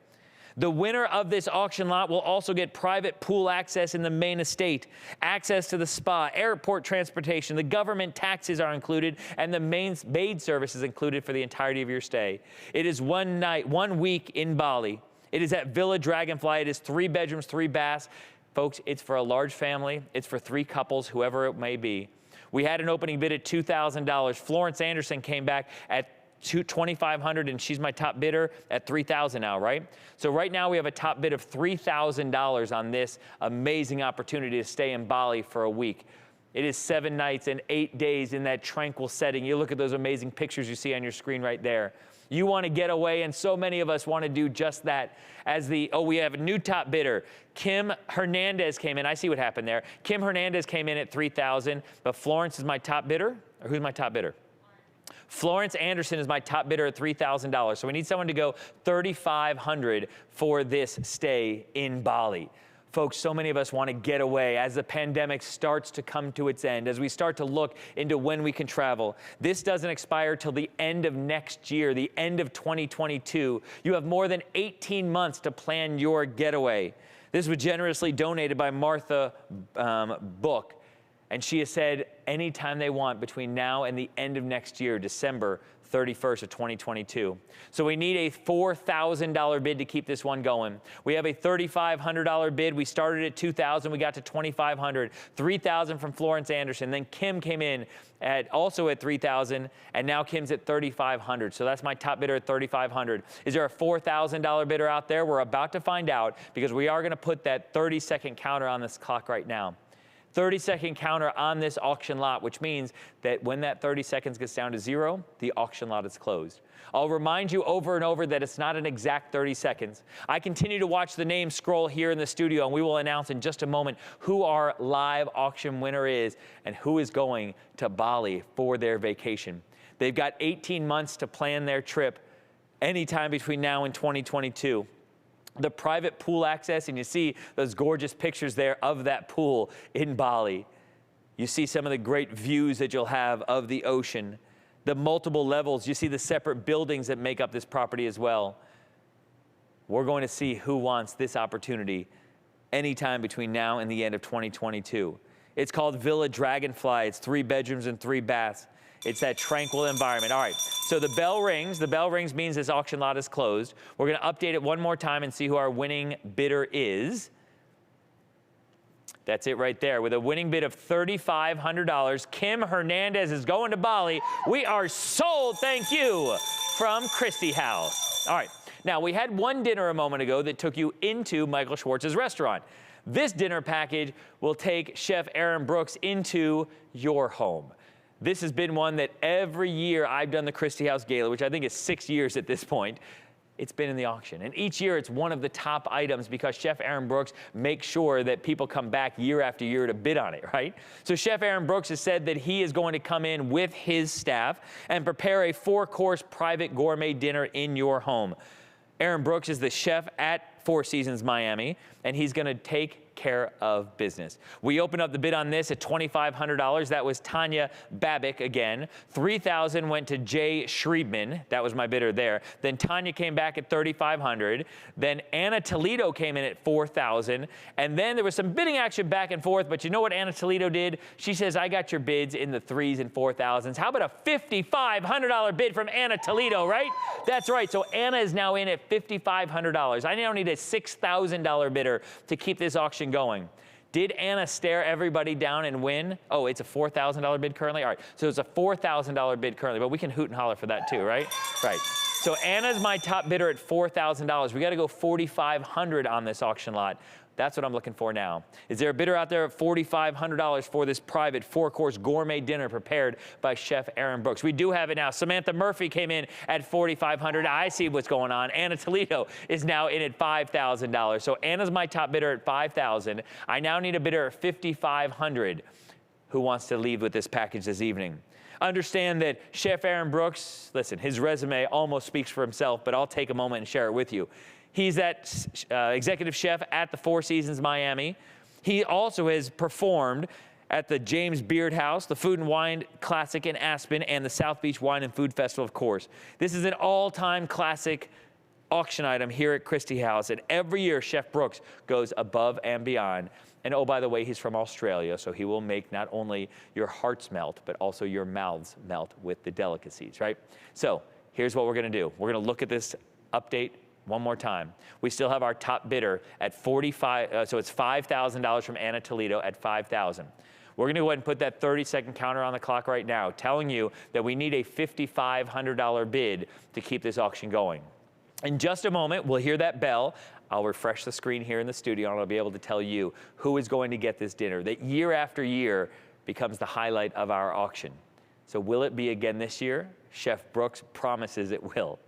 Speaker 8: The winner of this auction lot will also get private pool access in the main estate, access to the spa, airport transportation, the government taxes are included, and the maid service is included for the entirety of your stay. It is 1 week in Bali. It is at Villa Dragonfly. It is 3 bedrooms, 3 baths. Folks, it's for a large family. It's for 3 couples, whoever it may be. We had an opening bid at $2,000. Florence Anderson came back at $2,500, and she's my top bidder at $3,000 now, right? So right now we have a top bid of $3,000 on this amazing opportunity to stay in Bali for a week. It is 7 nights and 8 days in that tranquil setting. You look at those amazing pictures you see on your screen right there. You want to get away, and so many of us want to do just that. We have a new top bidder. Kim Hernandez came in. I see what happened there. Kim Hernandez came in at $3,000, but Florence is my top bidder. Or who's my top bidder? Florence Anderson is my top bidder at $3,000. So we need someone to go $3,500 for this stay in Bali. Folks, so many of us want to get away as the pandemic starts to come to its end, as we start to look into when we can travel. This doesn't expire till the end of next year, the end of 2022. You have more than 18 months to plan your getaway. This was generously donated by Martha Book. And she has said anytime they want between now and the end of next year, December 31st of 2022. So we need a $4,000 bid to keep this one going. We have a $3,500 bid. We started at $2,000. We got to $2,500. $3,000 from Florence Anderson. Then Kim came in also at $3,000, and now Kim's at $3,500. So that's my top bidder at $3,500. Is there a $4,000 bidder out there? We're about to find out, because we are going to put that 30-second counter on this clock right now. 30-second counter on this auction lot, which means that when that 30 seconds gets down to 0, the auction lot is closed. I'll remind you over and over that it's not an exact 30 seconds. I continue to watch the names scroll here in the studio, and we will announce in just a moment who our live auction winner is and who is going to Bali for their vacation. They've got 18 months to plan their trip anytime between now and 2022. The private pool access, and you see those gorgeous pictures there of that pool in Bali. You see some of the great views that you'll have of the ocean. The multiple levels, you see the separate buildings that make up this property as well. We're going to see who wants this opportunity anytime between now and the end of 2022. It's called Villa Dragonfly. It's 3 bedrooms and 3 baths. It's that tranquil environment. All right, so the bell rings. The bell rings means this auction lot is closed. We're going to update it one more time and see who our winning bidder is. That's it right there. With a winning bid of $3,500, Kim Hernandez is going to Bali. We are sold, thank you, from Kristi House. All right, now we had one dinner a moment ago that took you into Michael Schwartz's restaurant. This dinner package will take Chef Aaron Brooks into your home. This has been one that every year I've done the Kristi House Gala, which I think is 6 years at this point, it's been in the auction. And each year it's one of the top items because Chef Aaron Brooks makes sure that people come back year after year to bid on it, right? So Chef Aaron Brooks has said that he is going to come in with his staff and prepare a 4-course private gourmet dinner in your home. Aaron Brooks is the chef at Four Seasons Miami, and he's going to take care of business. We opened up the bid on this at $2,500. That was Tanya Babick again. $3,000 went to Jay Schriebman. That was my bidder there. Then Tanya came back at $3,500. Then Anna Toledo came in at $4,000. And then there was some bidding action back and forth, but you know what Anna Toledo did? She says, I got your bids in the 3s and 4,000s. How about a $5,500 bid from Anna Toledo, right? That's right. So Anna is now in at $5,500. I now need a $6,000 bidder to keep this auction going. Did Anna stare everybody down and win? Oh, it's a $4,000 bid currently? All right, so it's a $4,000 bid currently, but we can hoot and holler for that too, right? Right. So Anna's my top bidder at $4,000. We got to go $4,500 on this auction lot. That's what I'm looking for now. Is there a bidder out there at $4,500 for this private 4-course gourmet dinner prepared by Chef Aaron Brooks? We do have it now. Samantha Murphy came in at $4,500. I see what's going on. Anna Toledo is now in at $5,000. So Anna's my top bidder at $5,000. I now need a bidder at $5,500 who wants to leave with this package this evening. Understand that Chef Aaron Brooks, listen, his resume almost speaks for himself, but I'll take a moment and share it with you. He's that executive chef at the Four Seasons Miami. He also has performed at the James Beard House, the Food and Wine Classic in Aspen, and the South Beach Wine and Food Festival, of course. This is an all-time classic auction item here at Kristi House, and every year Chef Brooks goes above and beyond. And oh, by the way, he's from Australia, so he will make not only your hearts melt, but also your mouths melt with the delicacies, right? So here's what we're gonna do. We're gonna look at this update one more time. We still have our top bidder at so it's $5,000 from Anna Toledo at $5,000. We're gonna go ahead and put that 30-second counter on the clock right now, telling you that we need a $5,500 bid to keep this auction going. In just a moment, we'll hear that bell. I'll refresh the screen here in the studio, and I'll be able to tell you who is going to get this dinner that year after year becomes the highlight of our auction. So will it be again this year? Chef Brooks promises it will.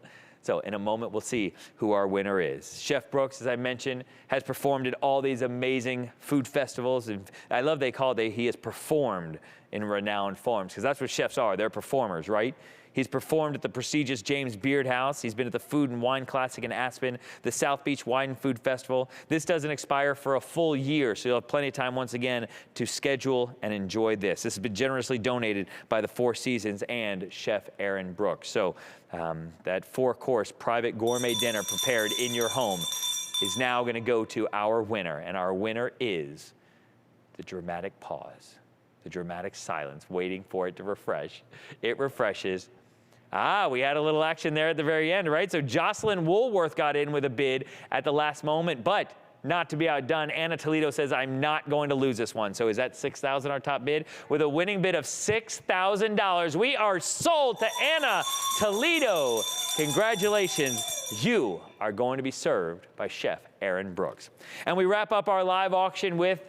Speaker 8: So in a moment, we'll see who our winner is. Chef Brooks, as I mentioned, has performed at all these amazing food festivals. And I love they call it, he has performed in renowned forms, because that's what chefs are. They're performers, right? He's performed at the prestigious James Beard House. He's been at the Food and Wine Classic in Aspen, the South Beach Wine and Food Festival. This doesn't expire for a full year, so you'll have plenty of time once again to schedule and enjoy this. This has been generously donated by the Four Seasons and Chef Aaron Brooks. So that 4-course private gourmet dinner prepared in your home is now going to go to our winner, and our winner is the dramatic pause, the dramatic silence, waiting for it to refresh. It refreshes. We had a little action there at the very end, right? So Jocelyn Woolworth got in with a bid at the last moment, but not to be outdone, Anna Toledo says, I'm not going to lose this one. So is that $6,000 our top bid? With a winning bid of $6,000, we are sold to Anna Toledo. Congratulations. You are going to be served by Chef Aaron Brooks. And we wrap up our live auction with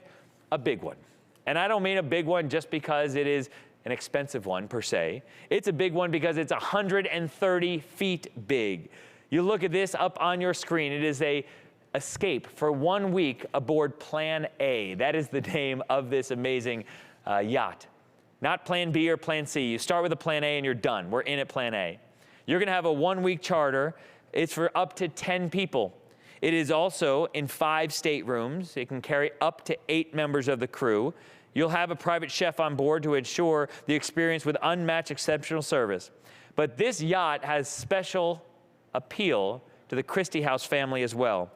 Speaker 8: a big one. And I don't mean a big one just because it is an expensive one per se. It's a big one because it's 130 feet big. You look at this up on your screen. It is a escape for 1 week aboard Plan A. That is the name of this amazing yacht. Not Plan B or Plan C. You start with a Plan A and you're done. We're in at Plan A. You're gonna have a 1-week charter. It's for up to 10 people. It is also in 5 staterooms. It can carry up to 8 members of the crew. You'll have a private chef on board to ensure the experience with unmatched exceptional service. But this yacht has special appeal to the Kristi House family as well.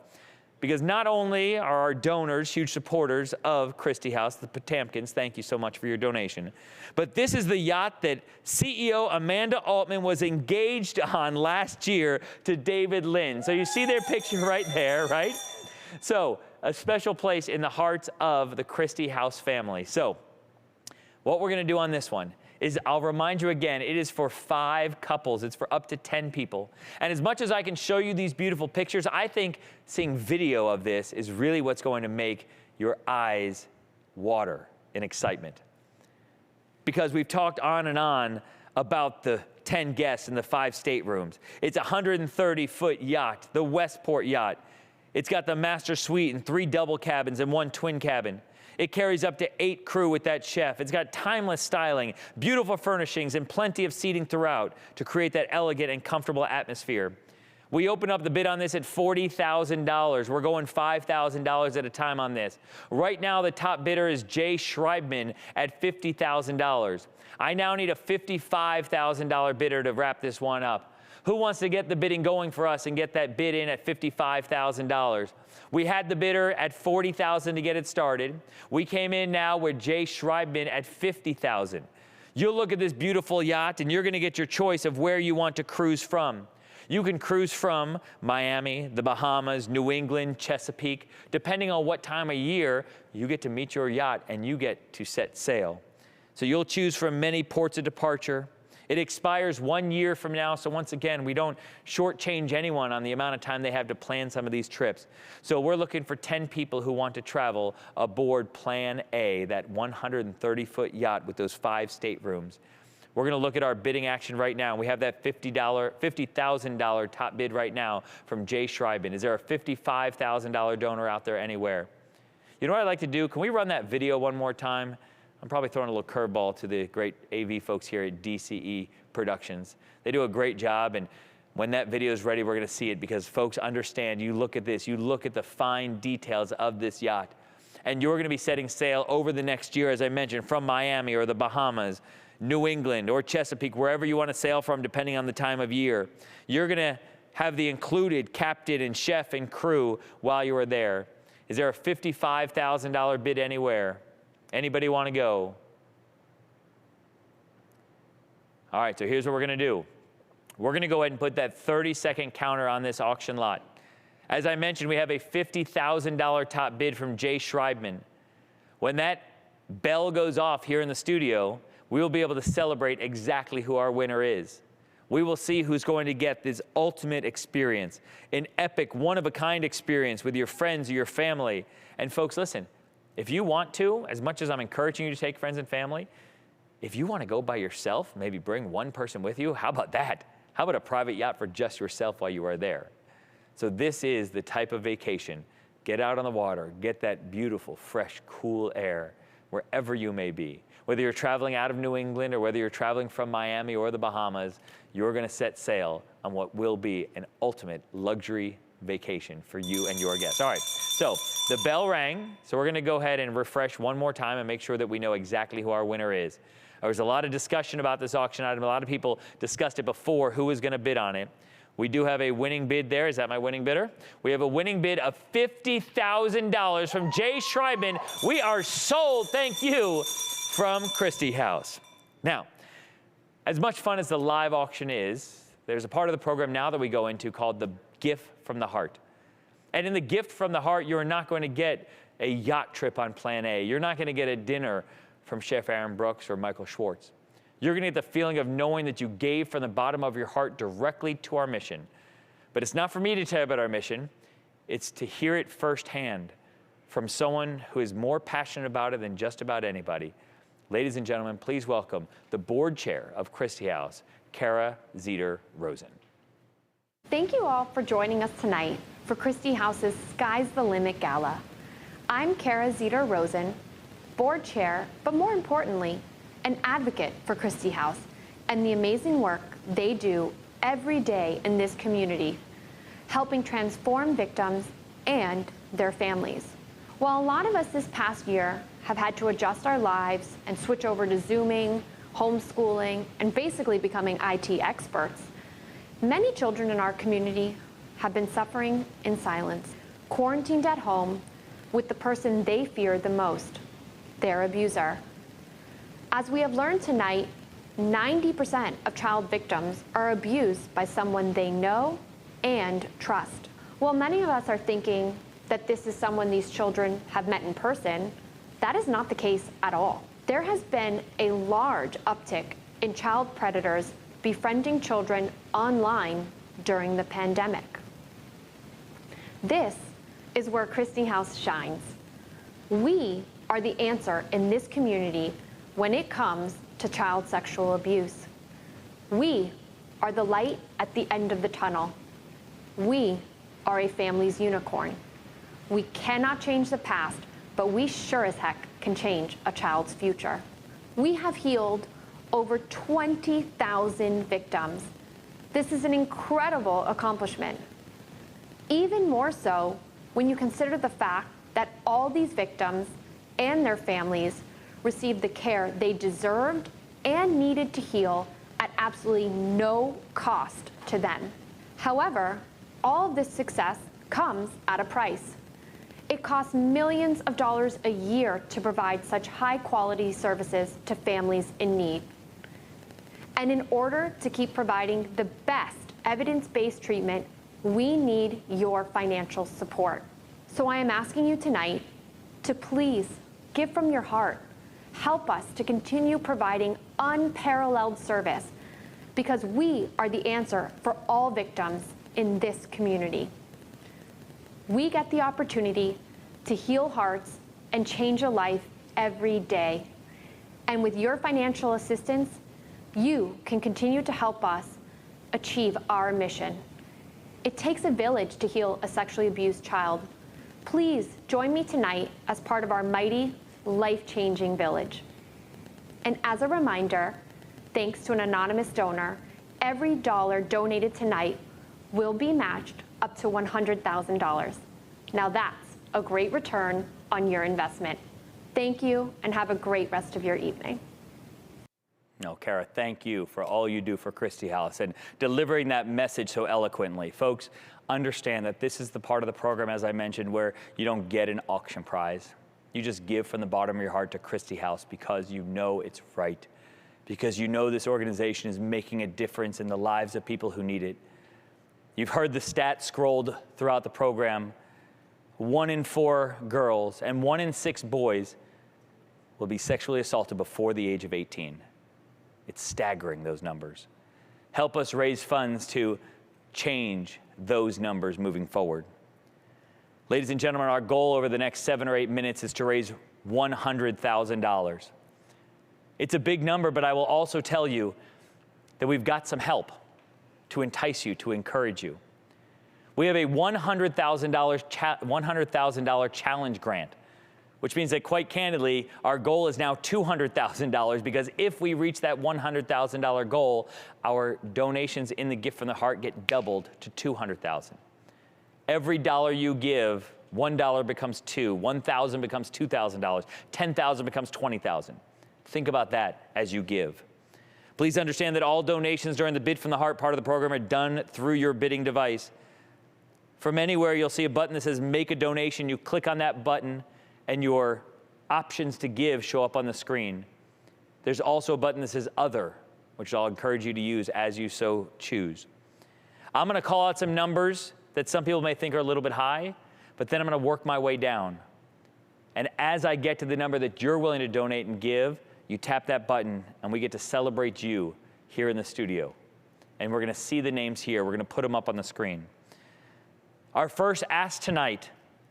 Speaker 8: Because not only are our donors huge supporters of Kristi House, the Potamkins, thank you so much for your donation, but this is the yacht that CEO Amanda Altman was engaged on last year to David Lynn. So you see their picture right there, right? So a special place in the hearts of the Kristi House family. So what we're gonna do on this one is, I'll remind you again, it is for 5 couples. It's for up to 10 people. And as much as I can show you these beautiful pictures, I think seeing video of this is really what's going to make your eyes water in excitement. Because we've talked on and on about the 10 guests in the 5 staterooms. It's a 130-foot yacht, the Westport yacht. It's got the master suite and 3 double cabins and 1 twin cabin. It carries up to 8 crew with that chef. It's got timeless styling, beautiful furnishings, and plenty of seating throughout to create that elegant and comfortable atmosphere. We open up the bid on this at $40,000. We're going $5,000 at a time on this. Right now, the top bidder is Jay Schreibman at $50,000. I now need a $55,000 bidder to wrap this one up. Who wants to get the bidding going for us and get that bid in at $55,000? We had the bidder at $40,000 to get it started. We came in now with Jay Schreibman at $50,000. You'll look at this beautiful yacht and you're gonna get your choice of where you want to cruise from. You can cruise from Miami, the Bahamas, New England, Chesapeake. Depending on what time of year, you get to meet your yacht and you get to set sail. So you'll choose from many ports of departure. It expires 1 year from now, so once again, we don't shortchange anyone on the amount of time they have to plan some of these trips. So we're looking for 10 people who want to travel aboard Plan A, that 130-foot yacht with those 5 staterooms. We're gonna look at our bidding action right now. We have that $50,000 top bid right now from Jay Schreiben. Is there a $55,000 donor out there anywhere? You know what I'd like to do? Can we run that video one more time? I'm probably throwing a little curveball to the great AV folks here at DCE Productions. They do a great job, and when that video is ready, we're going to see it, because folks understand, you look at this, you look at the fine details of this yacht, and you're going to be setting sail over the next year, as I mentioned, from Miami or the Bahamas, New England or Chesapeake, wherever you want to sail from, depending on the time of year. You're going to have the included captain and chef and crew while you are there. Is there a $55,000 bid anywhere? Anybody want to go? All right, so here's what we're going to do. We're going to go ahead and put that 30-second counter on this auction lot. As I mentioned, we have a $50,000 top bid from Jay Schreibman. When that bell goes off here in the studio, we will be able to celebrate exactly who our winner is. We will see who's going to get this ultimate experience, an epic, one-of-a-kind experience with your friends or your family. And folks, listen, if you want to, as much as I'm encouraging you to take friends and family, if you want to go by yourself, maybe bring one person with you, how about that? How about a private yacht for just yourself while you are there? So this is the type of vacation. Get out on the water, get that beautiful, fresh, cool air wherever you may be. Whether you're traveling out of New England or whether you're traveling from Miami or the Bahamas, you're going to set sail on what will be an ultimate luxury vacation for you and your guests. All right, so the bell rang, so we're going to go ahead and refresh one more time and make sure that we know exactly who our winner is. There was a lot of discussion about this auction item. A lot of people discussed it before, who was going to bid on it. We do have a winning bid there. Is that my winning bidder? We have a winning bid of $50,000 from Jay Schreibman. We are sold, thank you, from Kristi House. Now, as much fun as the live auction is, there's a part of the program now that we go into called the Gift from the Heart. And in the Gift from the Heart, you're not going to get a yacht trip on Plan A. You're not going to get a dinner from Chef Aaron Brooks or Michael Schwartz. You're going to get the feeling of knowing that you gave from the bottom of your heart directly to our mission. But it's not for me to tell you about our mission. It's to hear it firsthand from someone who is more passionate about it than just about anybody. Ladies and gentlemen, please welcome the board chair of Kristi House, Kara Zeter-Rosen.
Speaker 15: Thank you all for joining us tonight for Kristi House's Sky's the Limit Gala. I'm Kara Zeter-Rosen, board chair, but more importantly, an advocate for Kristi House and the amazing work they do every day in this community, helping transform victims and their families. While a lot of us this past year have had to adjust our lives and switch over to Zooming, homeschooling, and basically becoming IT experts, many children in our community have been suffering in silence, quarantined at home with the person they fear the most, their abuser. As we have learned tonight, 90% of child victims are abused by someone they know and trust. While many of us are thinking that this is someone these children have met in person, that is not the case at all. There has been a large uptick in child predators befriending children online during the pandemic. This is where Kristi House shines. We are the answer in this community when it comes to child sexual abuse. We are the light at the end of the tunnel. We are a family's unicorn. We cannot change the past, but we sure as heck can change a child's future. We have healed over 20,000 victims. This is an incredible accomplishment. Even more so when you consider the fact that all these victims and their families received the care they deserved and needed to heal at absolutely no cost to them. However, all of this success comes at a price. It costs millions of dollars a year to provide such high-quality services to families in need. And in order to keep providing the best evidence-based treatment, we need your financial support. So I am asking you tonight to please give from your heart. Help us to continue providing unparalleled service, because we are the answer for all victims in this community. We get the opportunity to heal hearts and change a life every day. And with your financial assistance, you can continue to help us achieve our mission. It takes a village to heal a sexually abused child. Please join me tonight as part of our mighty, life-changing village. And as a reminder, thanks to an anonymous donor, every dollar donated tonight will be matched up to $100,000. Now that's a great return on your investment. Thank you, and have a great rest of your evening.
Speaker 8: No, Kara, thank you for all you do for Kristi House and delivering that message so eloquently. Folks, understand that this is the part of the program, as I mentioned, where you don't get an auction prize. You just give from the bottom of your heart to Kristi House because you know it's right, because you know this organization is making a difference in the lives of people who need it. You've heard the stats scrolled throughout the program. 1 in 4 girls and 1 in 6 boys will be sexually assaulted before the age of 18. It's staggering, those numbers. Help us raise funds to change those numbers moving forward. Ladies and gentlemen, our goal over the next 7 or 8 minutes is to raise $100,000. It's a big number, but I will also tell you that we've got some help to entice you, to encourage you. We have a $100,000 challenge grant, which means that, quite candidly, our goal is now $200,000, because if we reach that $100,000 goal, our donations in the Gift from the Heart get doubled to $200,000. Every dollar you give, $1 becomes $2, $1,000 becomes $2,000, $10,000 becomes $20,000. Think about that as you give. Please understand that all donations during the Bid from the Heart part of the program are done through your bidding device. From anywhere, you'll see a button that says Make a Donation. You click on that button, and your options to give show up on the screen. There's also a button that says Other, which I'll encourage you to use as you so choose. I'm going to call out some numbers that some people may think are a little bit high, but then I'm going to work my way down. And as I get to the number that you're willing to donate and give, you tap that button, and we get to celebrate you here in the studio. And we're going to see the names here. We're going to put them up on the screen. Our first ask tonight,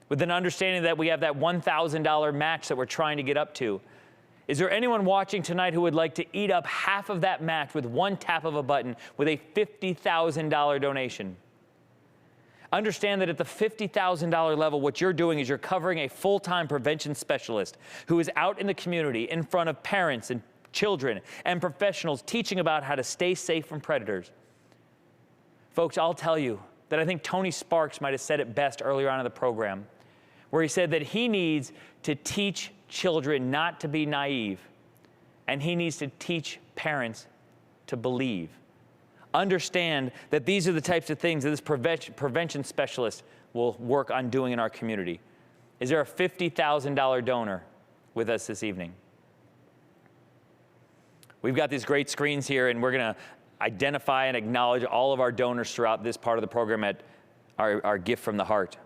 Speaker 8: with an understanding that we have that $1,000 match that we're trying to get up to. Is there anyone watching tonight who would like to eat up half of that match with one tap of a button with a $50,000 donation? Understand that at the $50,000 level, what you're doing is you're covering a full-time prevention specialist who is out in the community in front of parents and children and professionals teaching about how to stay safe from predators. Folks, I'll tell you that I think Tony Sparks might have said it best earlier on in the program, where he said that he needs to teach children not to be naive, and he needs to teach parents to believe. Understand that these are the types of things that this prevention specialist will work on doing in our community. Is there a $50,000 donor with us this evening? We've got these great screens here, and we're going to identify and acknowledge all of our donors throughout this part of the program at our Gift from the Heart.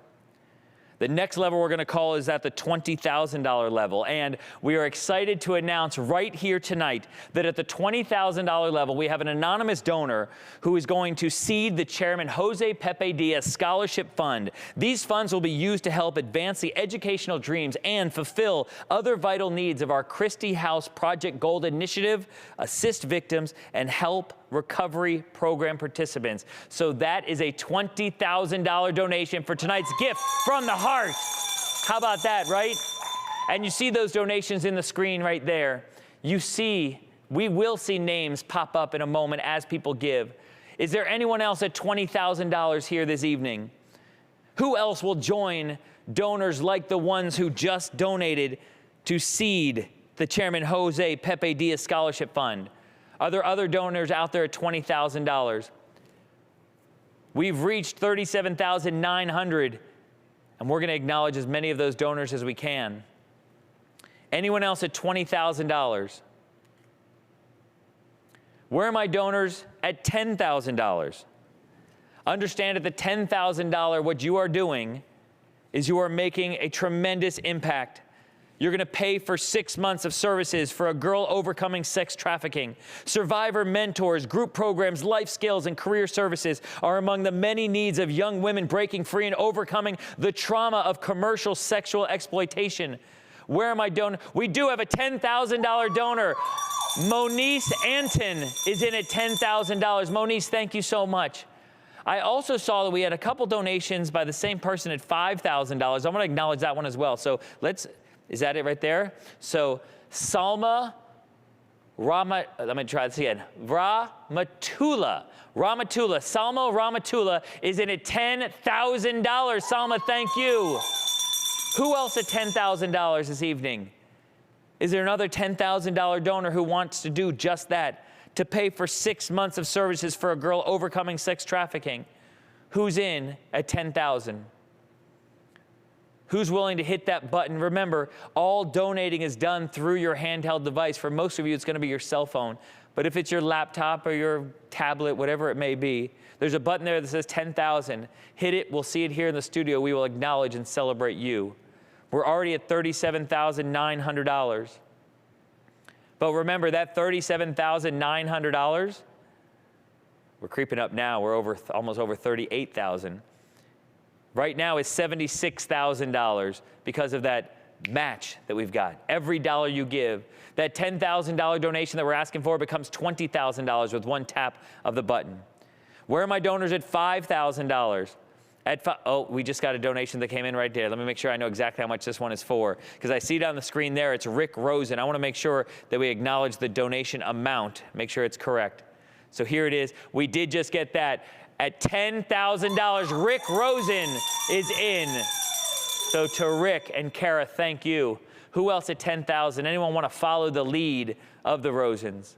Speaker 8: The next level we're going to call is at the $20,000 level, and we are excited to announce right here tonight that at the $20,000 level, we have an anonymous donor who is going to seed the Chairman Jose Pepe Diaz Scholarship Fund. These funds will be used to help advance the educational dreams and fulfill other vital needs of our Kristi House Project Gold initiative, assist victims, and help recovery program participants. So that is a $20,000 donation for tonight's Gift from the Heart. How about that, right? And you see those donations in the screen right there. You see, we will see names pop up in a moment as people give. Is there anyone else at $20,000 here this evening? Who else will join donors like the ones who just donated to seed the Chairman Jose Pepe Diaz Scholarship Fund? Are there other donors out there at $20,000? We've reached $37,900, and we're going to acknowledge as many of those donors as we can. Anyone else at $20,000? Where are my donors at $10,000? Understand at the $10,000, what you are doing is you are making a tremendous impact. You're going to pay for 6 months of services for a girl overcoming sex trafficking. Survivor mentors, group programs, life skills, and career services are among the many needs of young women breaking free and overcoming the trauma of commercial sexual exploitation. Where am I donor? We do have a $10,000 donor. Monice Anton is in at $10,000. Monice, thank you so much. I also saw that we had a couple donations by the same person at $5,000. I want to acknowledge that one as well. So let's... Is that it right there? So Salma Let me try this again. Ramatula. Salma Ramatula is in at $10,000. Salma, thank you. Who else at $10,000 this evening? Is there another $10,000 donor who wants to do just that, to pay for 6 months of services for a girl overcoming sex trafficking? Who's in at $10,000? Who's willing to hit that button? Remember, all donating is done through your handheld device. For most of you, it's going to be your cell phone. But if it's your laptop or your tablet, whatever it may be, there's a button there that says 10,000. Hit it. We'll see it here in the studio. We will acknowledge and celebrate you. We're already at $37,900. But remember, that $37,900, we're creeping up now. We're almost over $38,000. Right now is $76,000 because of that match that we've got. Every dollar you give, that $10,000 donation that we're asking for becomes $20,000 with one tap of the button. Where are my donors at $5,000? Oh, we just got a donation that came in right there. Let me make sure I know exactly how much this one is for, because I see it on the screen there. It's Rick Rosen. I want to make sure that we acknowledge the donation amount, make sure it's correct. So here it is. We did just get that. At $10,000, Rick Rosen is in. So to Rick and Kara, thank you. Who else at $10,000? Anyone want to follow the lead of the Rosens?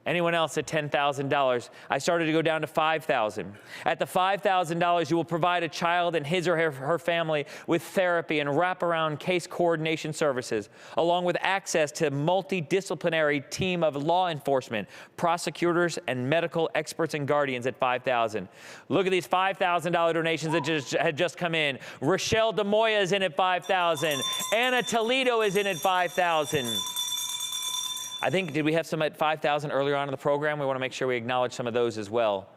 Speaker 8: Anyone else at $10,000? I started to go down to $5,000. At the $5,000, you will provide a child and his or her family with therapy and wraparound case coordination services, along with access to a multidisciplinary team of law enforcement, prosecutors, and medical experts and guardians at $5,000. Look at these $5,000 donations that had just come in. Rochelle DeMoya is in at $5,000. Anna Toledo is in at $5,000. I think, did we have some at $5,000 earlier on in the program? We want to make sure we acknowledge some of those as well.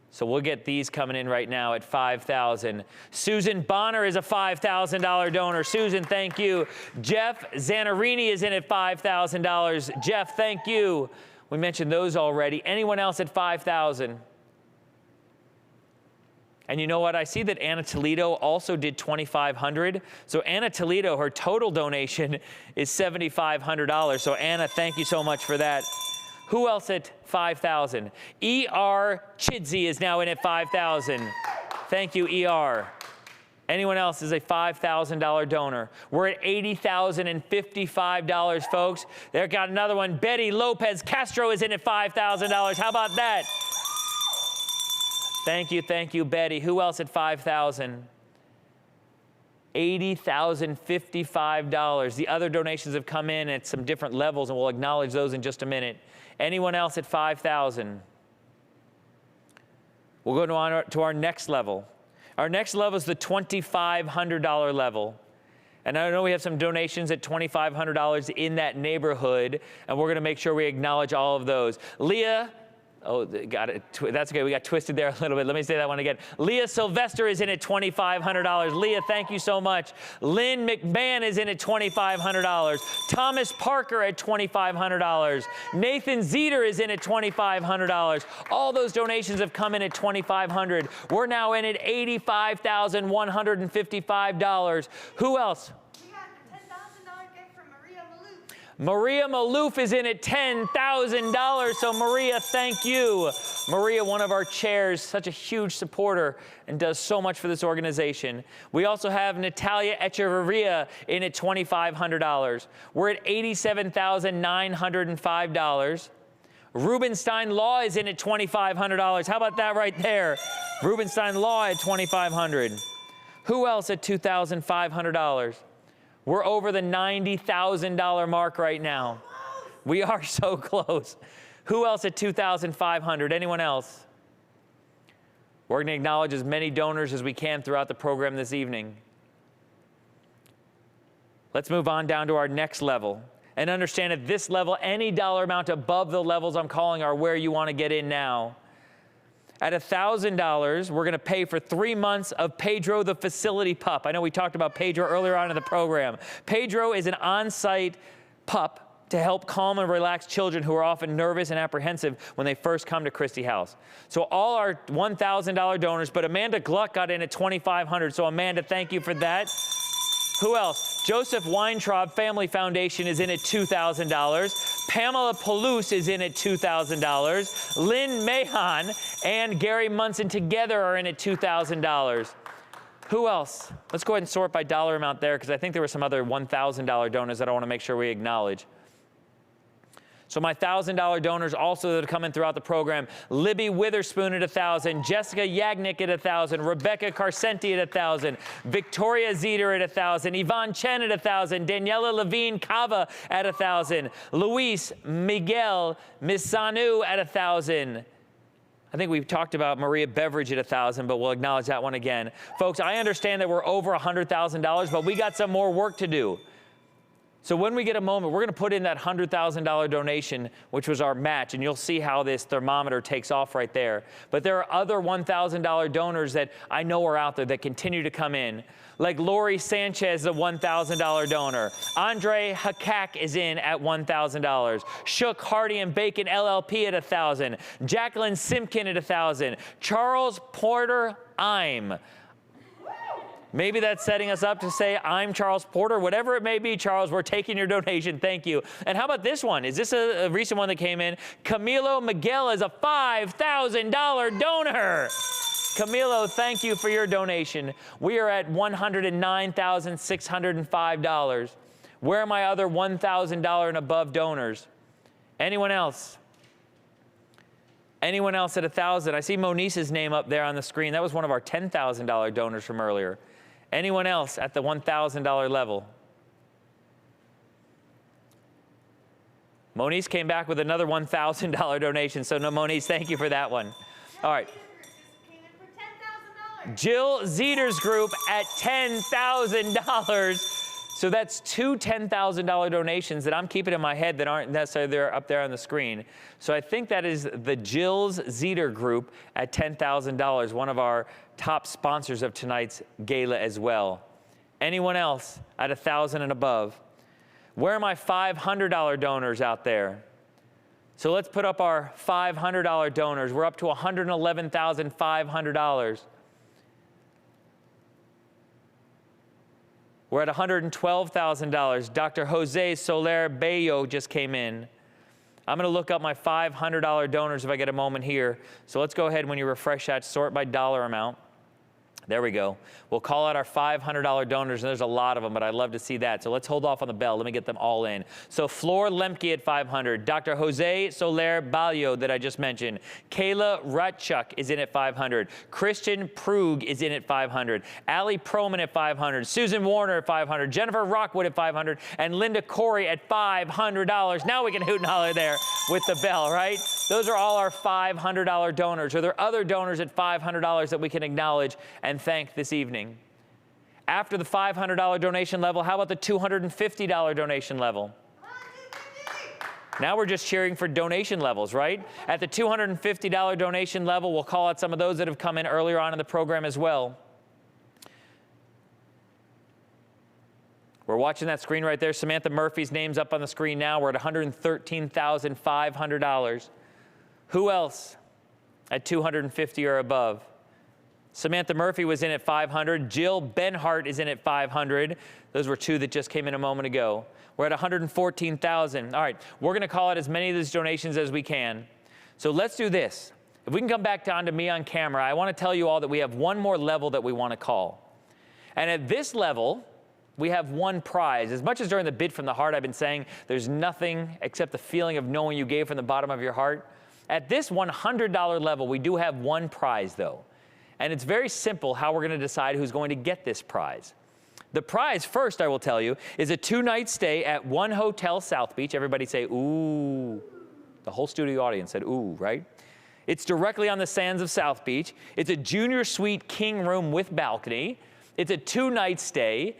Speaker 8: So we'll get these coming in right now at $5,000. Susan Bonner is a $5,000 donor. Susan, thank you. Jeff Zanarini is in at $5,000. Jeff, thank you. We mentioned those already. Anyone else at $5,000? And you know what? I see that Anna Toledo also did $2,500. So Anna Toledo, her total donation is $7,500. So Anna, thank you so much for that. Who else at $5,000? E.R. Chidsey is now in at $5,000. Thank you, E.R. Anyone else is a $5,000 donor? We're at $80,055, folks. There, got another one. Betty Lopez Castro is in at $5,000. How about that? Thank you, Betty. Who else at $5,000? $80,055. The other donations have come in at some different levels, and we'll acknowledge those in just a minute. Anyone else at $5,000? We'll go to our next level. Our next level is the $2,500 level. And I know we have some donations at $2,500 in that neighborhood, and we're going to make sure we acknowledge all of those. Leah. Oh, got it. That's okay. We got twisted there a little bit. Let me say that one again. Leah Sylvester is in at $2,500. Leah, thank you so much. Lynn McMahon is in at $2,500. Thomas Parker at $2,500. Nathan Zeter is in at $2,500. All those donations have come in at $2,500. We're now in at $85,155. Who else? Maria Maloof is in at $10,000. So Maria, thank you. Maria, one of our chairs, such a huge supporter and does so much for this organization. We also have Natalia Echeverria in at $2,500. We're at $87,905. Rubenstein Law is in at $2,500. How about that right there? Rubenstein Law at $2,500. Who else at $2,500? We're over the $90,000 mark right now. We are so close. Who else at $2,500? Anyone else? We're going to acknowledge as many donors as we can throughout the program this evening. Let's move on down to our next level. And understand at this level, any dollar amount above the levels I'm calling are where you want to get in now. At $1,000, we're going to pay for 3 months of Pedro the facility pup. I know we talked about Pedro earlier on in the program. Pedro is an on-site pup to help calm and relax children who are often nervous and apprehensive when they first come to Kristi House. So all our $1,000 donors, but Amanda Gluck got in at $2,500. So Amanda, thank you for that. Who else? Joseph Weintraub Family Foundation is in at $2,000. Pamela Palouse is in at $2,000. Lynn Mahon and Gary Munson together are in at $2,000. Who else? Let's go ahead and sort by dollar amount there, because I think there were some other $1,000 donors that I want to make sure we acknowledge. So my $1,000 donors also that are coming throughout the program: Libby Witherspoon at $1,000, Jessica Yagnick at $1,000, Rebecca Carcenti at $1,000, Victoria Zeter at $1,000, Yvonne Chen at $1,000, Daniela Levine Cava at $1,000, Luis Miguel Misanu at $1,000. I think we've talked about Maria Beveridge at $1,000, but we'll acknowledge that one again. Folks, I understand that we're over $100,000, but we got some more work to do. So when we get a moment, we're going to put in that $100,000 donation, which was our match, and you'll see how this thermometer takes off right there. But there are other $1,000 donors that I know are out there that continue to come in, like Lori Sanchez, a $1,000 donor. Andre Hakak is in at $1,000. Shook Hardy and Bacon LLP at $1,000. Jacqueline Simpkin at $1,000. Charles Porter I'm. Maybe that's setting us up to say, I'm Charles Porter. Whatever it may be, Charles, we're taking your donation. Thank you. And how about this one? Is this a recent one that came in? Camilo Miguel is a $5,000 donor. Camilo, thank you for your donation. We are at $109,605. Where are my other $1,000 and above donors? Anyone else? Anyone else at $1,000? I see Monice's name up there on the screen. That was one of our $10,000 donors from earlier. Anyone else at the $1,000 level? Monice came back with another $1,000 donation. So no, Monice, thank you for that one. All right. Jill Zeter's group at $10,000. So that's two $10,000 donations that I'm keeping in my head that aren't necessarily there up there on the screen. So I think that is the Jill's Zeter group at $10,000, one of our top sponsors of tonight's gala as well. Anyone else at $1,000 and above? Where are my $500 donors out there? So let's put up our $500 donors. We're up to $111,500. We're at $112,000. Dr. Jose Soler Bello just came in. I'm going to look up my $500 donors if I get a moment here. So let's go ahead, when you refresh that, sort by dollar amount. There we go. We'll call out our $500 donors, and there's a lot of them, but I'd love to see that. So let's hold off on the bell. Let me get them all in. So Flor Lemke at $500. Dr. Jose Soler Ballo that I just mentioned. Kayla Rutchuk is in at $500. Christian Prug is in at $500. Allie Proman at $500. Susan Warner at $500. Jennifer Rockwood at $500. And Linda Corey at $500. Now we can hoot and holler there with the bell, right? Those are all our $500 donors. Are there other donors at $500 that we can acknowledge and thank this evening? After the $500 donation level, how about the $250 donation level? Now we're just cheering for donation levels, right? At the $250 donation level, we'll call out some of those that have come in earlier on in the program as well. We're watching that screen right there. Samantha Murphy's name's up on the screen now. We're at $113,500. Who else at $250 or above? Samantha Murphy was in at $500. Jill Benhart is in at $500. Those were two that just came in a moment ago. We're at $114,000. All right, we're going to call out as many of these donations as we can. So let's do this. If we can come back down to me on camera, I want to tell you all that we have one more level that we want to call. And at this level, we have one prize. As much as during the Bid from the Heart, I've been saying there's nothing except the feeling of knowing you gave from the bottom of your heart. At this $100 level, we do have one prize, though. And it's very simple how we're going to decide who's going to get this prize. The prize, first, I will tell you, is a 2-night stay at One Hotel South Beach. Everybody say, ooh. The whole studio audience said, ooh, right? It's directly on the sands of South Beach. It's a junior suite king room with balcony. It's a 2-night stay.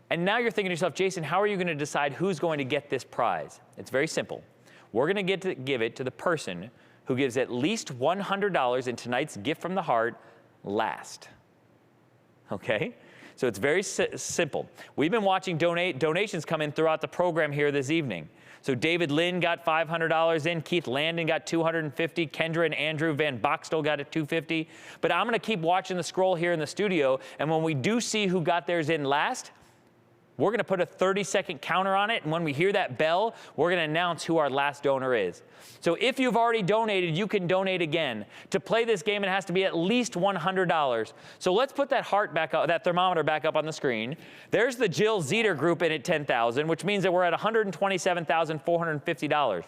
Speaker 8: And now you're thinking to yourself, Jason, how are you going to decide who's going to get this prize? It's very simple. We're going to get to give it to the person who gives at least $100 in tonight's gift from the heart last. Okay? So it's very simple. We've been watching donations come in throughout the program here this evening. So David Lynn got $500 in. Keith Landon got $250. Kendra and Andrew Van Boxtel got at $250. But I'm going to keep watching the scroll here in the studio. And when we do see who got theirs in last, We're going to put a 30-second counter on it, and when we hear that bell, we're going to announce who our last donor is. So if you've already donated, you can donate again. To play this game, it has to be at least $100. So let's put that heart back up, that thermometer back up on the screen. There's the Jill Zeter group in at $10,000, which means that we're at $127,450.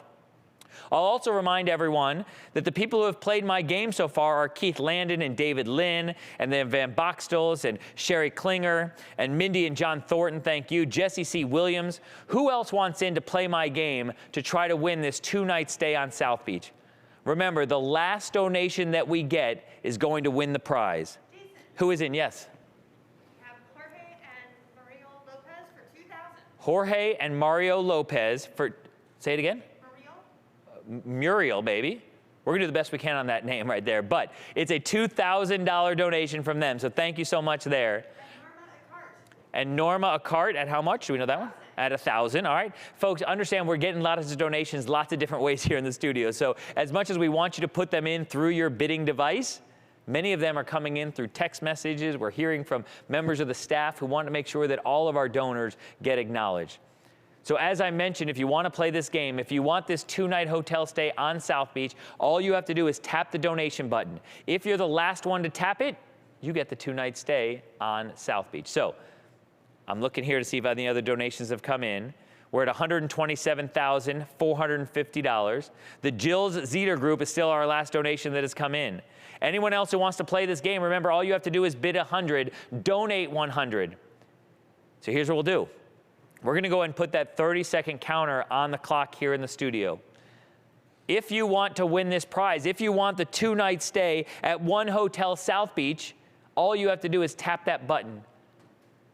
Speaker 8: I'll also remind everyone that the people who have played my game so far are Keith Landon and David Lynn, and then Van Boxtels and Sherry Klinger, and Mindy and John Thornton, thank you, Jesse C. Williams. Who else wants in to play my game to try to win this 2-night stay on South Beach? Remember, the last donation that we get is going to win the prize.
Speaker 16: Jason.
Speaker 8: Who is in? Yes.
Speaker 16: We have Jorge and Mario Lopez for $2,000.
Speaker 8: Jorge and Mario Lopez for, say it again? Muriel, baby. We're going to do the best we can on that name right there. But it's a $2,000 donation from them. So thank you so much there. And Norma Akart at how much? Do we know that one? At $1,000. All right. Folks, understand we're getting lots of donations lots of different ways here in the studio. So as much as we want you to put them in through your bidding device, many of them are coming in through text messages. We're hearing from members of the staff who want to make sure that all of our donors get acknowledged. So as I mentioned, if you want to play this game, if you want this 2-night hotel stay on South Beach, all you have to do is tap the donation button. If you're the last one to tap it, you get the 2-night stay on South Beach. So I'm looking here to see if any other donations have come in. We're at $127,450. The Jill's Zeter group is still our last donation that has come in. Anyone else who wants to play this game, remember, all you have to do is bid 100, donate 100. So here's what we'll do. We're going to go ahead and put that 30-second counter on the clock here in the studio. If you want to win this prize, if you want the 2-night stay at 1 Hotel South Beach, all you have to do is tap that button.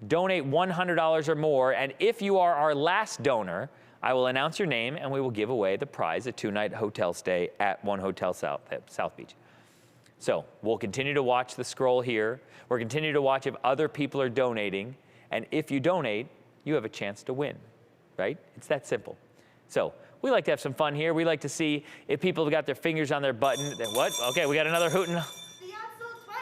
Speaker 8: Donate $100 or more, and if you are our last donor, I will announce your name and we will give away the prize, a 2-night hotel stay at 1 Hotel South Beach. So we'll continue to watch the scroll here. We'll continue to watch if other people are donating, and if you donate, you have a chance to win, right? It's that simple. So we like to have some fun here. We like to see if people have got their fingers on their button. What? Okay, we got another hooting.
Speaker 16: The yacht sold twice.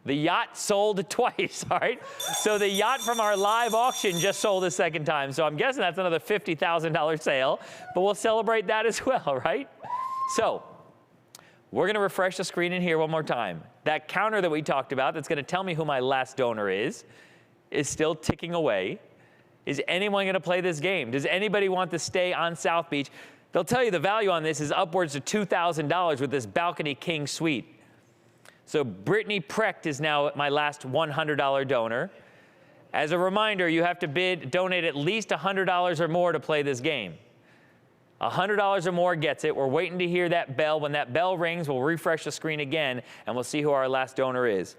Speaker 8: The yacht sold twice, all right? So the yacht from our live auction just sold a second time. So I'm guessing that's another $50,000 sale, but we'll celebrate that as well, right? So we're going to refresh the screen in here one more time. That counter that we talked about that's going to tell me who my last donor is still ticking away. Is anyone going to play this game? Does anybody want to stay on South Beach? They'll tell you the value on this is upwards of $2,000 with this Balcony King suite. So Brittany Precht is now my last $100 donor. As a reminder, you have to donate at least $100 or more to play this game. $100 or more gets it. We're waiting to hear that bell. When that bell rings, we'll refresh the screen again, and we'll see who our last donor is.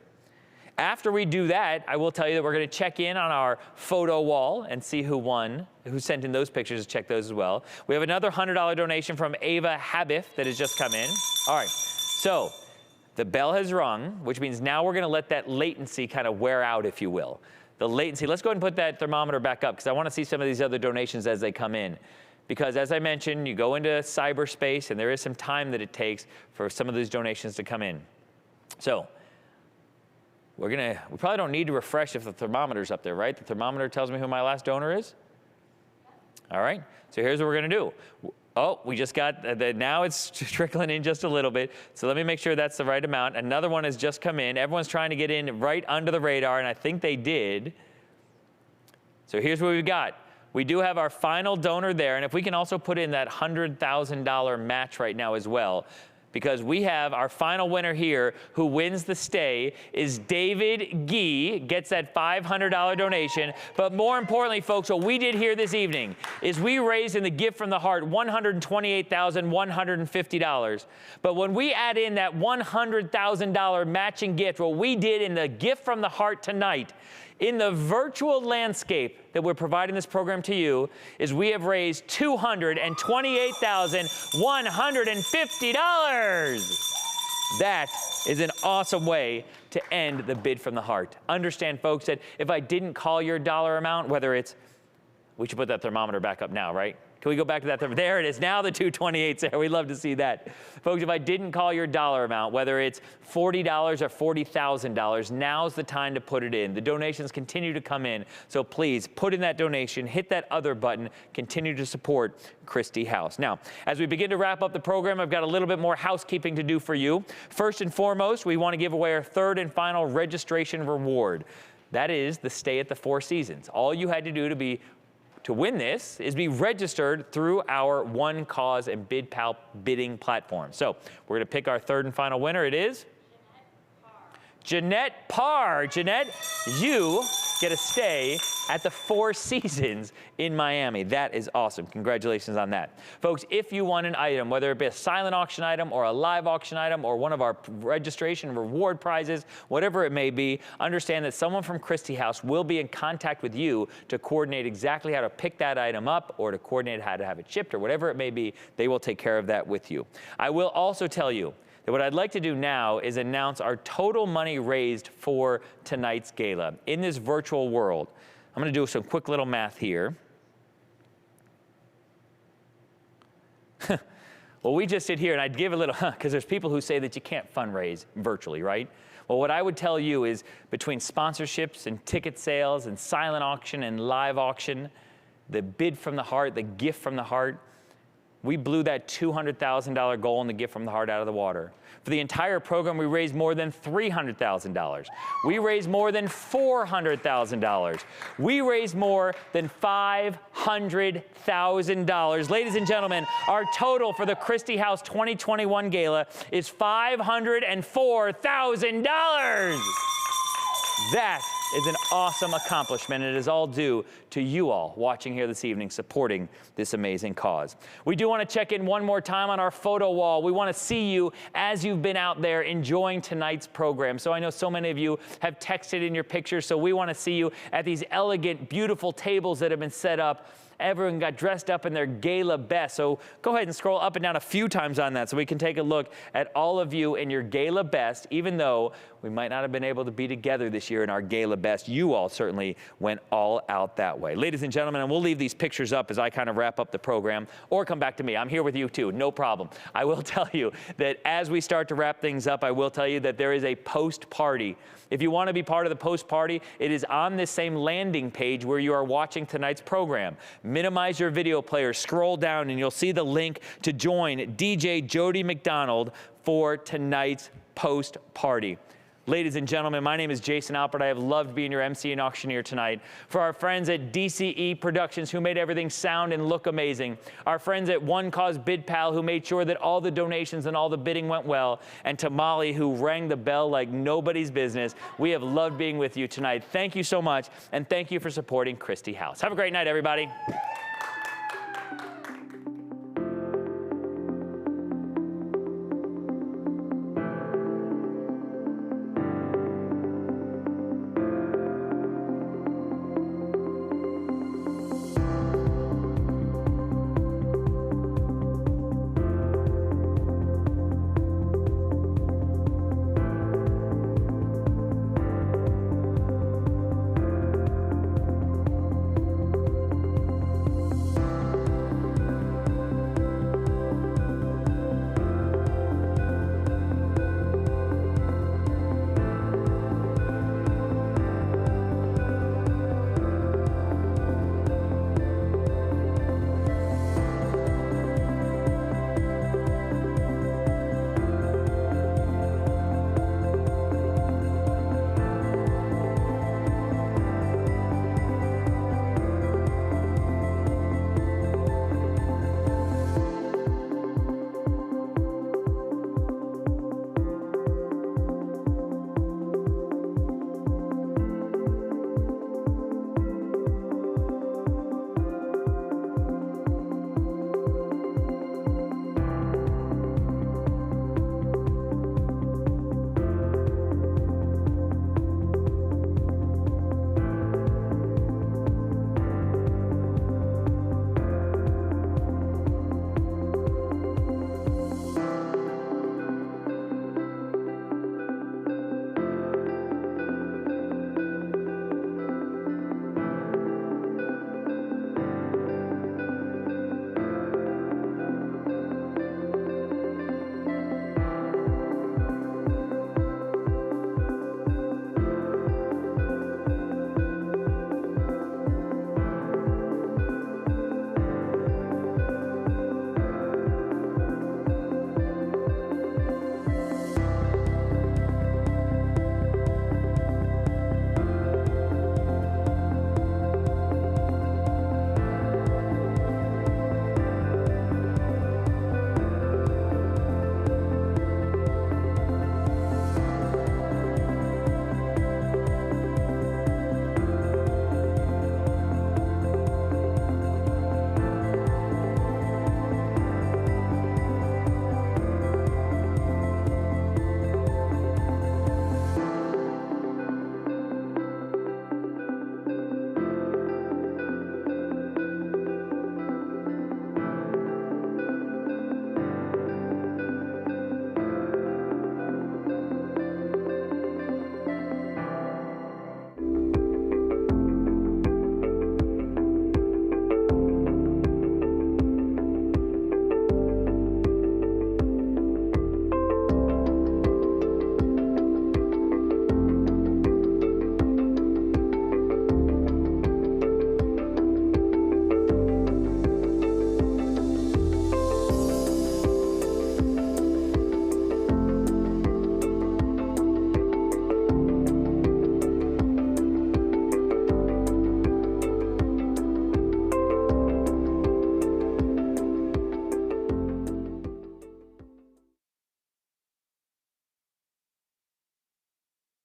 Speaker 8: After we do that, I will tell you that we're going to check in on our photo wall and see who won, who sent in those pictures, to check those as well. We have another $100 donation from Ava Habif that has just come in. All right, so the bell has rung, which means now we're going to let that latency kind of wear out, if you will. The latency, let's go ahead and put that thermometer back up because I want to see some of these other donations as they come in. Because as I mentioned, you go into cyberspace and there is some time that it takes for some of these donations to come in. So we probably don't need to refresh if the thermometer's up there, right? The thermometer tells me who my last donor is. All right, so here's what we're gonna do. Oh, we just got, now it's trickling in just a little bit. So let me make sure that's the right amount. Another one has just come in. Everyone's trying to get in right under the radar, and I think they did. So here's what we've got. We do have our final donor there, and if we can also put in that $100,000 match right now as well, because we have our final winner here who wins the stay is David Gee, gets that $500 donation. But more importantly, folks, what we did here this evening is we raised in the gift from the heart $128,150. But when we add in that $100,000 matching gift, what we did in the gift from the heart tonight, in the virtual landscape that we're providing this program to you, is we have raised $228,150. That is an awesome way to end the bid from the heart. Understand, folks, that if I didn't call your dollar amount, whether it's We should put that thermometer back up now, right? Can we go back to that? There it is. Now the 228's there. We'd love to see that. Folks, if I didn't call your dollar amount, whether it's $40 or $40,000, now's the time to put it in. The donations continue to come in. So please put in that donation, hit that other button, continue to support Kristi House. Now, as we begin to wrap up the program, I've got a little bit more housekeeping to do for you. First and foremost, we want to give away our third and final registration reward. That is the stay at the Four Seasons. All you had to do to win this is be registered through our One Cause and BidPal bidding platform. So we're going to pick our third and final winner. It is Jeanette Parr. Jeanette, you get a stay at the Four Seasons in Miami. That is awesome. Congratulations on that. Folks, if you want an item, whether it be a silent auction item or a live auction item or one of our registration reward prizes, whatever it may be, understand that someone from Kristi House will be in contact with you to coordinate exactly how to pick that item up or to coordinate how to have it shipped or whatever it may be. They will take care of that with you. I will also tell you that what I'd like to do now is announce our total money raised for tonight's gala in this virtual world. I'm going to do some quick little math here. Well, we just sit here, and I'd give a little, because there's people who say that you can't fundraise virtually, right? Well, what I would tell you is between sponsorships and ticket sales and silent auction and live auction, the bid from the heart, the gift from the heart, we blew that $200,000 goal in the gift from the heart out of the water. For the entire program, we raised more than $300,000. We raised more than $400,000. We raised more than $500,000. Ladies and gentlemen, our total for the Kristi House 2021 Gala is $504,000. That is an awesome accomplishment, and it is all due to you all watching here this evening, supporting this amazing cause. We do want to check in one more time on our photo wall. We want to see you as you've been out there enjoying tonight's program. So I know so many of you have texted in your pictures, so we want to see you at these elegant, beautiful tables that have been set up. Everyone got dressed up in their gala best. So go ahead and scroll up and down a few times on that so we can take a look at all of you in your gala best, even though we might not have been able to be together this year in our gala best. You all certainly went all out that way. Ladies and gentlemen, and we'll leave these pictures up as I kind of wrap up the program, or come back to me. I'm here with you too, no problem. I will tell you that as we start to wrap things up, I will tell you that there is a post-party. If you want to be part of the post-party, it is on this same landing page where you are watching tonight's program. Minimize your video player, scroll down, and you'll see the link to join DJ Jody McDonald for tonight's post-party. Ladies and gentlemen, my name is Jason Alpert. I have loved being your MC and auctioneer tonight. For our friends at DCE Productions, who made everything sound and look amazing. Our friends at One Cause BidPal, who made sure that all the donations and all the bidding went well. And to Molly, who rang the bell like nobody's business. We have loved being with you tonight. Thank you so much, and thank you for supporting Kristi House. Have a great night, everybody.